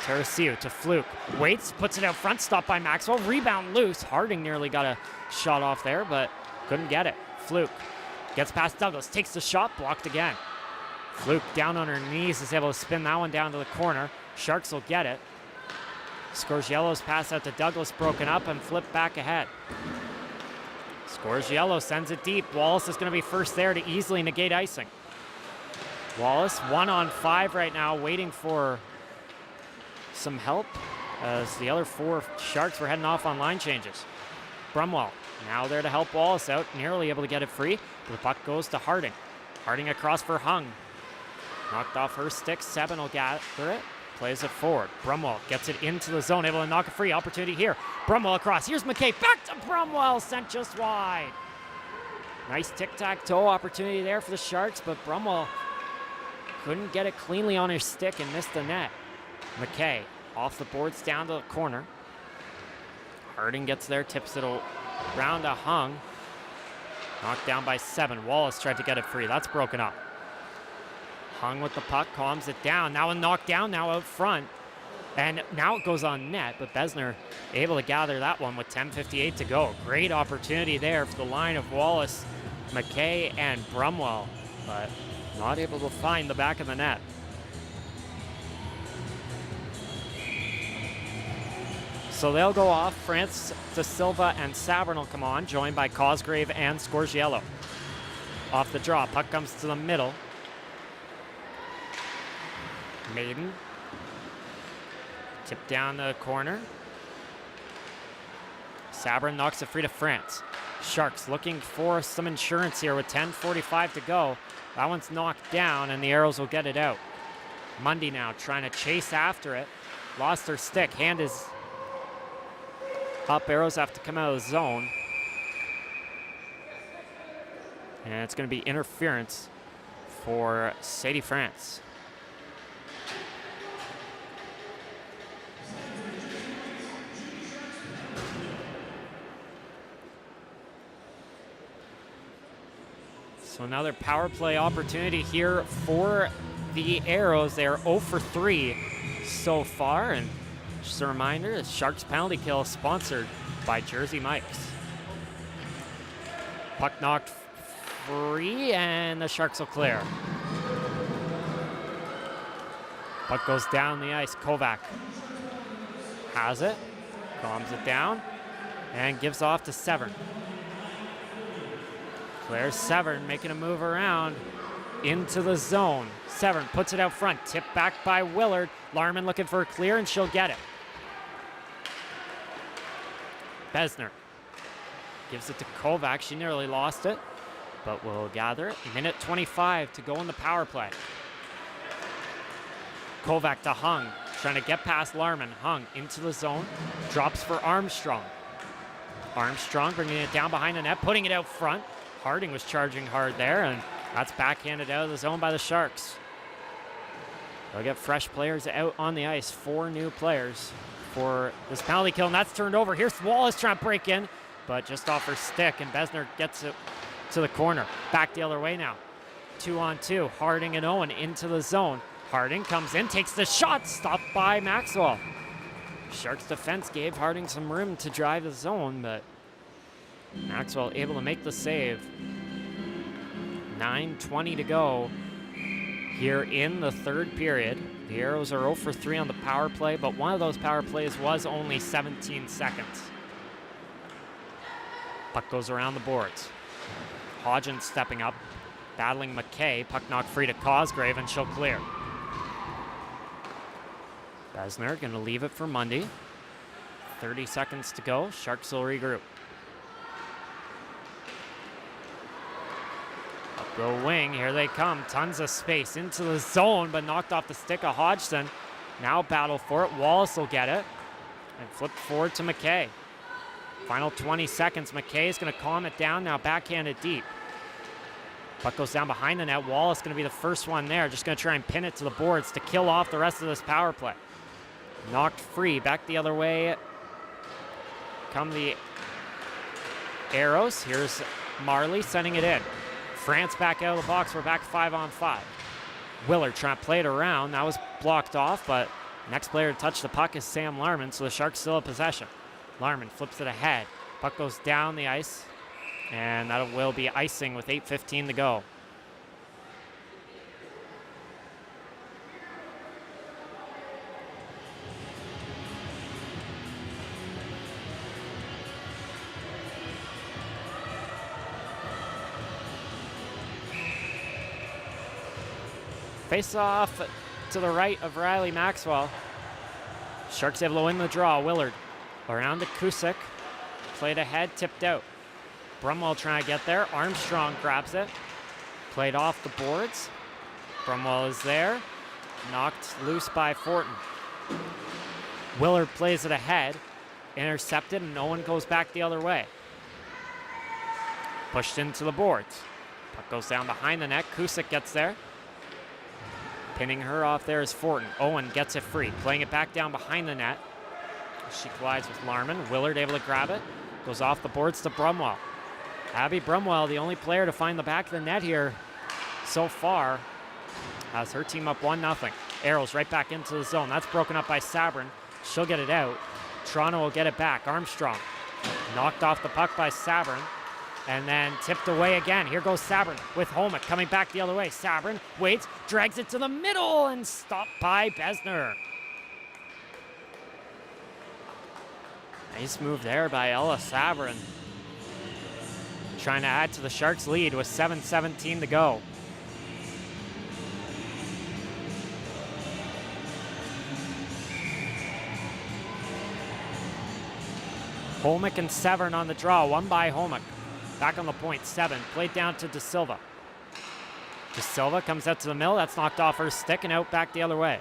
Teresio to Fluke. Waits, puts it out front, stopped by Maxwell. Rebound loose. Harding nearly got a shot off there, but couldn't get it. Fluke gets past Douglas, takes the shot, blocked again. Fluke down on her knees is able to spin that one down to the corner. Sharks will get it. Scorgiello's pass out to Douglas, broken up and flipped back ahead. Scorgiello sends it deep. Wallace is going to be first there to easily negate icing. Wallace 1-on-5 right now, waiting for some help as the other 4 Sharks were heading off on line changes. Brumwell now there to help Wallace out, nearly able to get it free. The puck goes to Harding. Harding across for Hung. Knocked off her stick. Seven will gather it. Plays it forward. Brumwell gets it into the zone, able to knock it free. Opportunity here. Brumwell across. Here's McKay. Back to Brumwell. Sent just wide. Nice tic-tac-toe opportunity there for the Sharks, but Brumwell couldn't get it cleanly on her stick and missed the net. McKay off the boards down to the corner. Harding gets there, tips it around to Hung. Knocked down by 7. Wallace tried to get it free. That's broken up. Hung with the puck, calms it down. Now a knockdown, now out front. And now it goes on net, but Besner able to gather that one with 10:58 to go. Great opportunity there for the line of Wallace, McKay, and Brumwell, but not able to find the back of the net. So they'll go off. France, De Silva, and Sabrin will come on, joined by Cosgrave and Scorgiello. Off the draw, puck comes to the middle. Maiden. Tip down the corner. Sabrin knocks it free to France. Sharks looking for some insurance here with 10:45 to go. That one's knocked down and the Aeros will get it out. Mundy now trying to chase after it. Lost her stick. Hand is up. Aeros have to come out of the zone. And it's going to be interference for Sadie France. So another power play opportunity here for the Aeros. They're 0 for 3 so far. And just a reminder, the Sharks penalty kill sponsored by Jersey Mike's. Puck knocked free and the Sharks will clear. Puck goes down the ice. Kovac has it, calms it down, and gives off to Severn. There's Severn making a move around into the zone. Severn puts it out front, tipped back by Willard. Larman looking for a clear and she'll get it. Besner gives it to Kovac. She nearly lost it, but will gather it. Minute 25 to go in the power play. Kovac to Hung, trying to get past Larman. Hung into the zone, drops for Armstrong. Armstrong bringing it down behind the net, putting it out front. Harding was charging hard there, and that's backhanded out of the zone by the Sharks. They'll get fresh players out on the ice. 4 new players for this penalty kill, and that's turned over. Here's Wallace trying to break in, but just off her stick, and Besner gets it to the corner. Back the other way now. 2-on-2. Harding and Owen into the zone. Harding comes in, takes the shot, stopped by Maxwell. Sharks defense gave Harding some room to drive the zone, but Maxwell able to make the save. 9:20 to go here in the third period. The Aeros are 0 for 3 on the power play, but one of those power plays was only 17 seconds. Puck goes around the boards. Hodgins stepping up, battling McKay. Puck knocked free to Cosgrave, and she'll clear. Besner going to leave it for Mundy. 30 seconds to go. Sharks will regroup. Go wing, here they come. Tons of space into the zone, but knocked off the stick of Hodgson. Now battle for it. Wallace will get it and flip forward to McKay. Final 20 seconds. McKay is going to calm it down now, backhanded deep. Puck goes down behind the net. Wallace going to be the first one there. Just going to try and pin it to the boards to kill off the rest of this power play. Knocked free. Back the other way come the Aeros. Here's Marley sending it in. France back out of the box. We're back 5-on-5. Willard trying to play it around. That was blocked off, but next player to touch the puck is Sam Larman, so the Sharks still have possession. Larman flips it ahead. Puck goes down the ice. And that will be icing with 8:15 to go. Face off to the right of Riley Maxwell. Sharks able to win the draw. Willard around to Kusick. Played ahead, tipped out. Brumwell trying to get there. Armstrong grabs it. Played off the boards. Brumwell is there. Knocked loose by Fortin. Willard plays it ahead. Intercepted, and no one goes back the other way. Pushed into the boards. Puck goes down behind the net. Kusick gets there. Pinning her off there is Fortin. Owen gets it free. Playing it back down behind the net. She collides with Larman. Willard able to grab it. Goes off the boards to Brumwell. Abby Brumwell, the only player to find the back of the net here so far, has her team up 1-0. Aeros right back into the zone. That's broken up by Sabrin. She'll get it out. Toronto will get it back. Armstrong knocked off the puck by Sabrin. And then tipped away again. Here goes Sabrin with Homick coming back the other way. Sabrin waits, drags it to the middle, and stopped by Besner. Nice move there by Ella Sabrin. Trying to add to the Sharks' lead with 7:17 to go. Homick and Severn on the draw. One by Homick. Back on the point, 7. Played down to De Silva. De Silva comes out to the middle. That's knocked off her stick and out back the other way.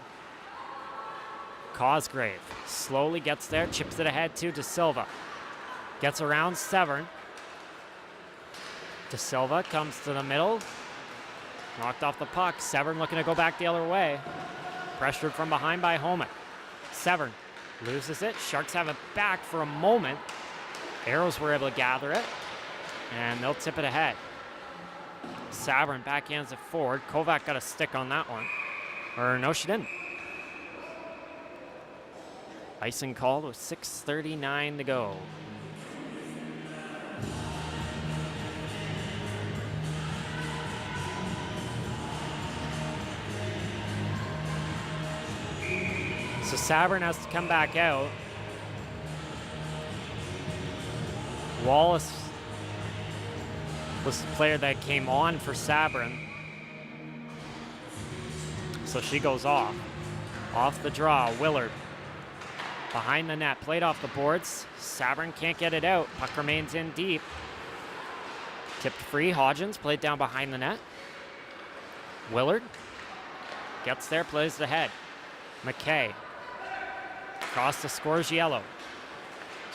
Cosgrave slowly gets there, chips it ahead to De Silva. Gets around Severn. De Silva comes to the middle. Knocked off the puck. Severn looking to go back the other way. Pressured from behind by Homick. Severn loses it. Sharks have it back for a moment. Aeros were able to gather it. And they'll tip it ahead. Sabrin backhands it forward. Kovac got a stick on that one. Or no, she didn't. Icing called with 6:39 to go. So Sabrin has to come back out. Wallace was the player that came on for Sabrin. So she goes off. Off the draw, Willard. Behind the net, played off the boards. Sabrin can't get it out. Puck remains in deep. Tipped free, Hodgins played down behind the net. Willard gets there, plays it ahead. McKay. Across to Scorgiello.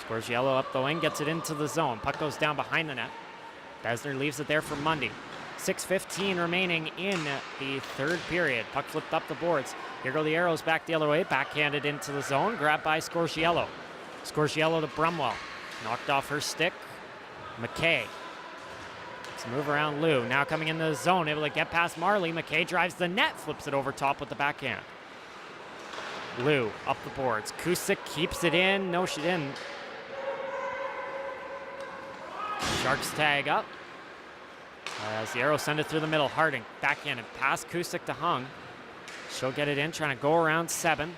Scorgiello up the wing, gets it into the zone. Puck goes down behind the net. Besner leaves it there for Mundy. 6:15 remaining in the third period. Puck flipped up the boards. Here go the Aeros back the other way. Backhanded into the zone. Grabbed by Scorgiello. Scorgiello to Brumwell. Knocked off her stick. McKay. It's a move around Lou. Now coming into the zone. Able to get past Marley. McKay drives the net. Flips it over top with the backhand. Lou up the boards. Kusick keeps it in. No, she didn't. Sharks tag up. As the Aeros send it through the middle. Harding backhanded past Kusick to Hung. She'll get it in, trying to go around 7.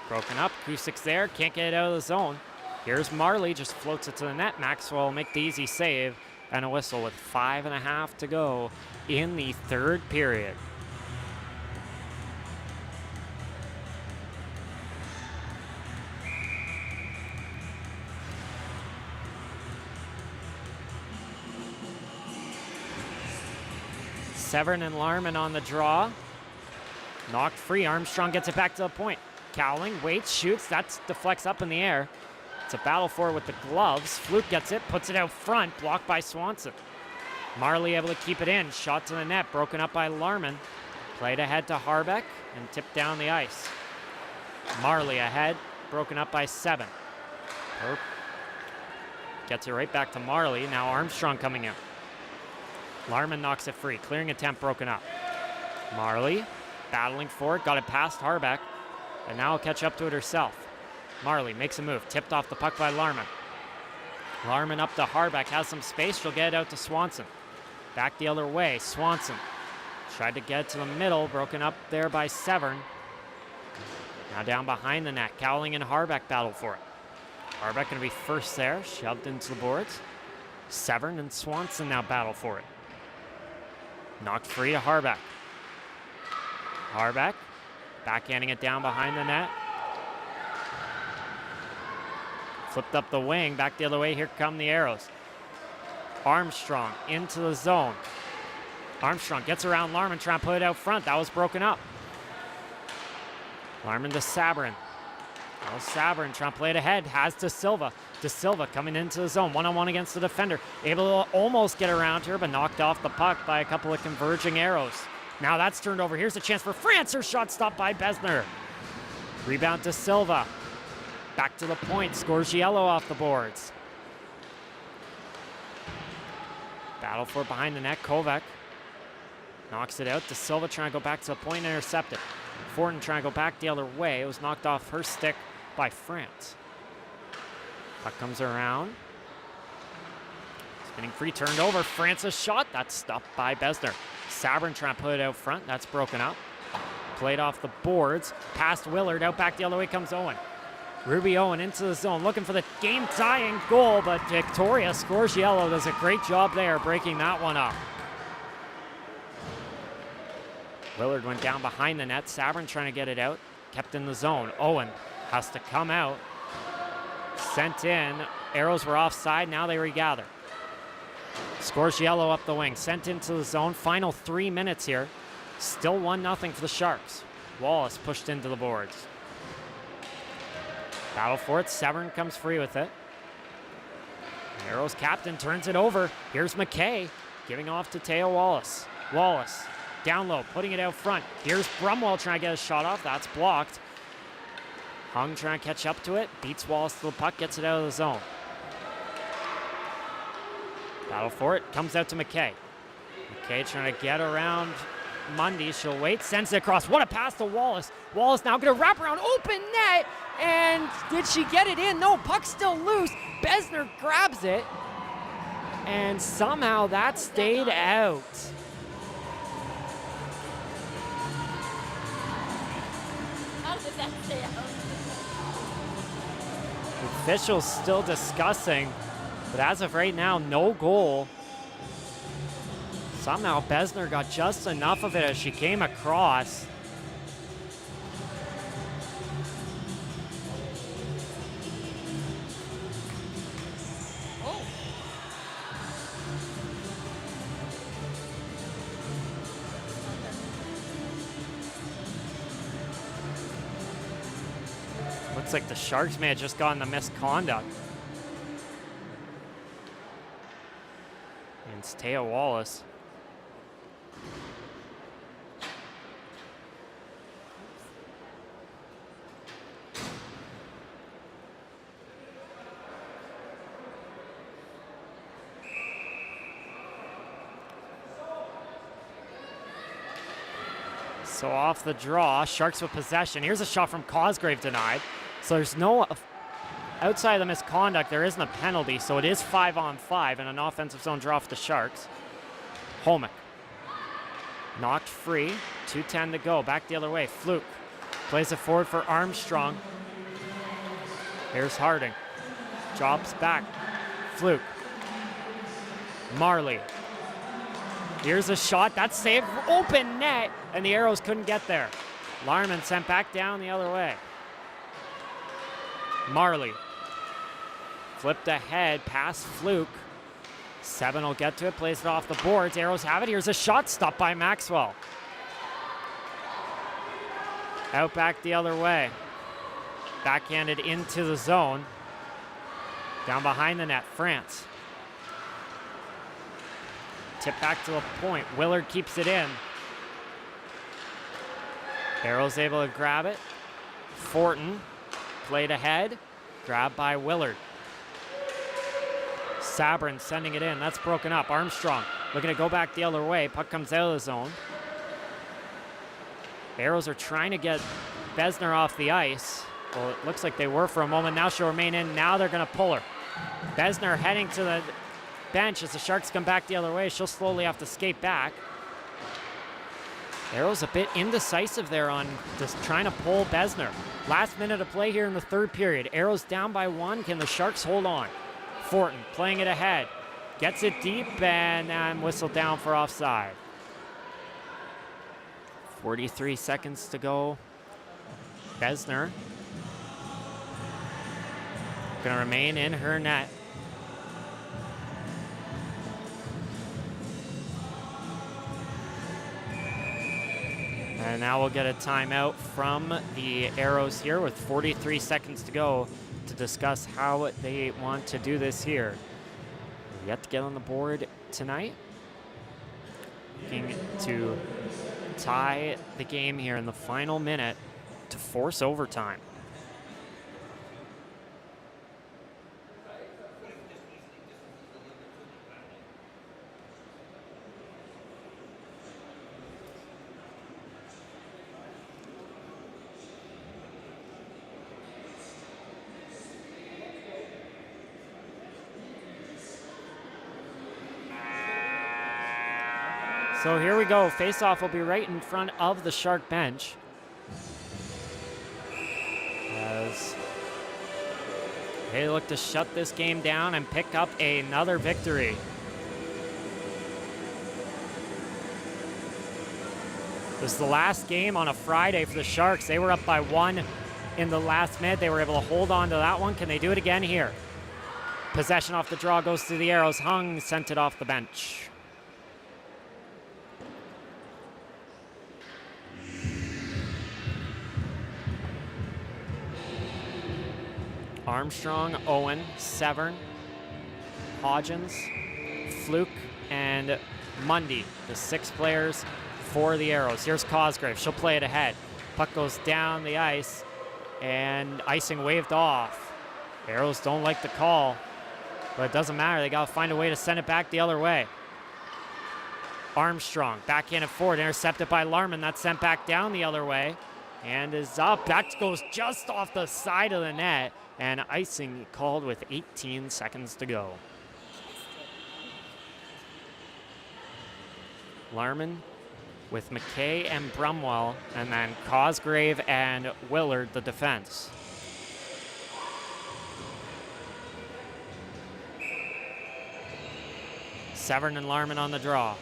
Broken up. Kusick's there. Can't get it out of the zone. Here's Marley. Just floats it to the net. Maxwell will make the easy save. And a whistle with 5.5 to go in the third period. Severn and Larman on the draw. Knocked free. Armstrong gets it back to the point. Cowling waits, shoots. That deflects up in the air. It's a battle for it with the gloves. Fluke gets it, puts it out front. Blocked by Swanson. Marley able to keep it in. Shot to the net. Broken up by Larman. Played ahead to Harbeck and tipped down the ice. Marley ahead. Broken up by 7. Gets it right back to Marley. Now Armstrong coming in. Larman knocks it free. Clearing attempt broken up. Marley battling for it. Got it past Harbeck. And now will catch up to it herself. Marley makes a move. Tipped off the puck by Larman. Larman up to Harbeck, has some space, she'll get it out to Swanson. Back the other way, Swanson. Tried to get to the middle, broken up there by Severn. Now down behind the net, Cowling and Harbeck battle for it. Harbeck gonna be first there, shoved into the boards. Severn and Swanson now battle for it. Knocked free to Harbeck. Harbeck, backhanding it down behind the net. Flipped up the wing, back the other way, here come the Aeros. Armstrong into the zone. Armstrong gets around Larman, trying to put it out front. That was broken up. Larman to Sabrin. Now Sabrin trying to play it ahead, has De Silva. De Silva coming into the zone, one-on-one against the defender. Able to almost get around her, but knocked off the puck by a couple of converging Aeros. Now that's turned over. Here's a chance for France. Her shot stopped by Besner. Rebound to Silva. Back to the point, scores yellow off the boards. Battle for it behind the net, Kovac. Knocks it out, De Silva trying to go back to the point, intercepted. Fortin trying to go back the other way. It was knocked off her stick by France. Puck comes around. Spinning free, turned over. France's shot, that's stopped by Besner. Sabrin trying to put it out front, that's broken up. Played off the boards, past Willard, out back the other way comes Owen. Ruby Owen into the zone, looking for the game-tying goal, but Victoria scores yellow, does a great job there, breaking that one up. Willard went down behind the net, Sabrin trying to get it out, kept in the zone. Owen has to come out, sent in, Aeros were offside, now they regather. Scores yellow up the wing, sent into the zone, final 3 minutes here. Still 1-0 for the Sharks. Wallace pushed into the boards. Battle for it, Severn comes free with it. Aeros captain turns it over. Here's McKay, giving off to Teo Wallace. Wallace, down low, putting it out front. Here's Brumwell trying to get a shot off, that's blocked. Hung trying to catch up to it, beats Wallace to the puck, gets it out of the zone. Battle for it, comes out to McKay. McKay trying to get around Mundy, she'll wait, sends it across. What a pass to Wallace. Wallace now gonna wrap around, open net, and did she get it in? No, puck's still loose. Besner grabs it, and somehow that stayed out. How did that stay out? Officials still discussing, but as of right now, no goal. Somehow Besner got just enough of it as she came across. Oh. Looks like the Sharks may have just gotten the misconduct. And it's Teo Wallace. So off the draw, Sharks with possession. Here's a shot from Cosgrave denied. So there's no, outside of the misconduct, there isn't a penalty. So it is 5-on-5 and an offensive zone draw for the Sharks. Holmick knocked free, 2:10 to go. Back the other way, Fluke plays it forward for Armstrong. Here's Harding, drops back, Fluke. Marley. Here's a shot, that's saved, open net, and the Aeros couldn't get there. Larman sent back down the other way. Marley flipped ahead past Fluke. Seven will get to it, plays it off the boards. Aeros have it, here's a shot stopped by Maxwell. Out back the other way. Backhanded into the zone. Down behind the net, France. Tip back to the point. Willard keeps it in. Barrow's able to grab it. Fortin played ahead. Grabbed by Willard. Sabrin sending it in. That's broken up. Armstrong looking to go back the other way. Puck comes out of the zone. Aeros are trying to get Besner off the ice. Well, it looks like they were for a moment. Now she'll remain in. Now they're going to pull her. Besner heading to the bench as the Sharks come back the other way. She'll slowly have to skate back. Aeros a bit indecisive there on just trying to pull Besner. Last minute of play here in the third period. Aeros down by 1. Can the Sharks hold on? Fortin playing it ahead. Gets it deep and whistled down for offside. 43 seconds to go. Besner gonna remain in her net. And now we'll get a timeout from the Aeros here with 43 seconds to go to discuss how they want to do this here. Yet to get on the board tonight. Looking to tie the game here in the final minute to force overtime. So here we go. Face-off will be right in front of the Shark bench. As they look to shut this game down and pick up another victory. This is the last game on a Friday for the Sharks. They were up by 1 in the last minute. They were able to hold on to that one. Can they do it again here? Possession off the draw goes to the Aeros. Hung sent it off the bench. Armstrong, Owen, Severn, Hodgins, Fluke, and Mundy, the 6 players for the Aeros. Here's Cosgrave. She'll play it ahead. Puck goes down the ice, and icing waved off. Aeros don't like the call, but it doesn't matter. They got to find a way to send it back the other way. Armstrong, backhanded forward, intercepted by Larman. That's sent back down the other way, and is up. That goes just off the side of the net. And icing called with 18 seconds to go. Larman with McKay and Brumwell, and then Cosgrave and Willard, the defense. Severn and Larman on the draw.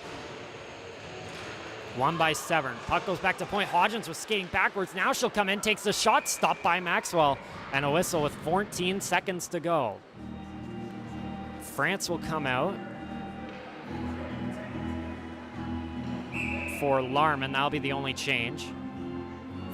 1 by Severn. Puck goes back to point. Hodgins was skating backwards. Now she'll come in, takes the shot, stopped by Maxwell. And a whistle with 14 seconds to go. France will come out for Larman. That'll be the only change.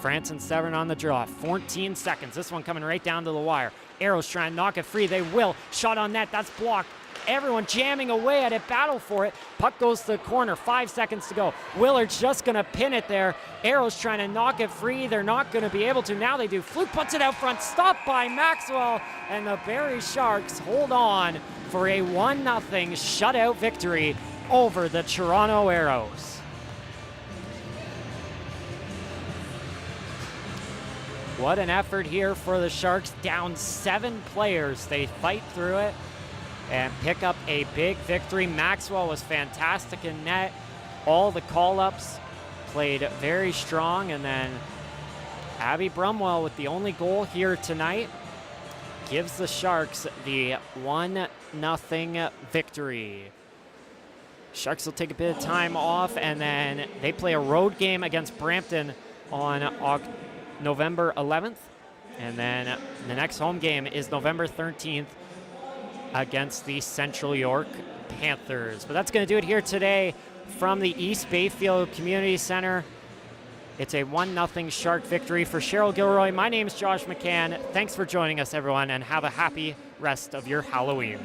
France and Severn on the draw. 14 seconds. This one coming right down to the wire. Aeros trying to knock it free. They will. Shot on net. That's blocked. Everyone jamming away at it, battle for it. Puck goes to the corner, 5 seconds to go. Willard's just gonna pin it there. Aeros trying to knock it free. They're not gonna be able to. Now they do. Fluke puts it out front, stopped by Maxwell, and the Barrie Sharks hold on for a 1-0 shutout victory over the Toronto Aeros. What an effort here for the Sharks. Down 7 players. They fight through it and pick up a big victory. Maxwell was fantastic in net. All the call-ups played very strong. And then Abby Brumwell with the only goal here tonight gives the Sharks the 1-0 victory. Sharks will take a bit of time off, and then they play a road game against Brampton on November 11th. And then the next home game is November 13th against the Central York Panthers. But that's going to do it here today from the East Bayfield Community Center. It's a 1-0 Shark victory for Cheryl Gilroy. My name is Josh McCann. Thanks for joining us, everyone, and have a happy rest of your Halloween.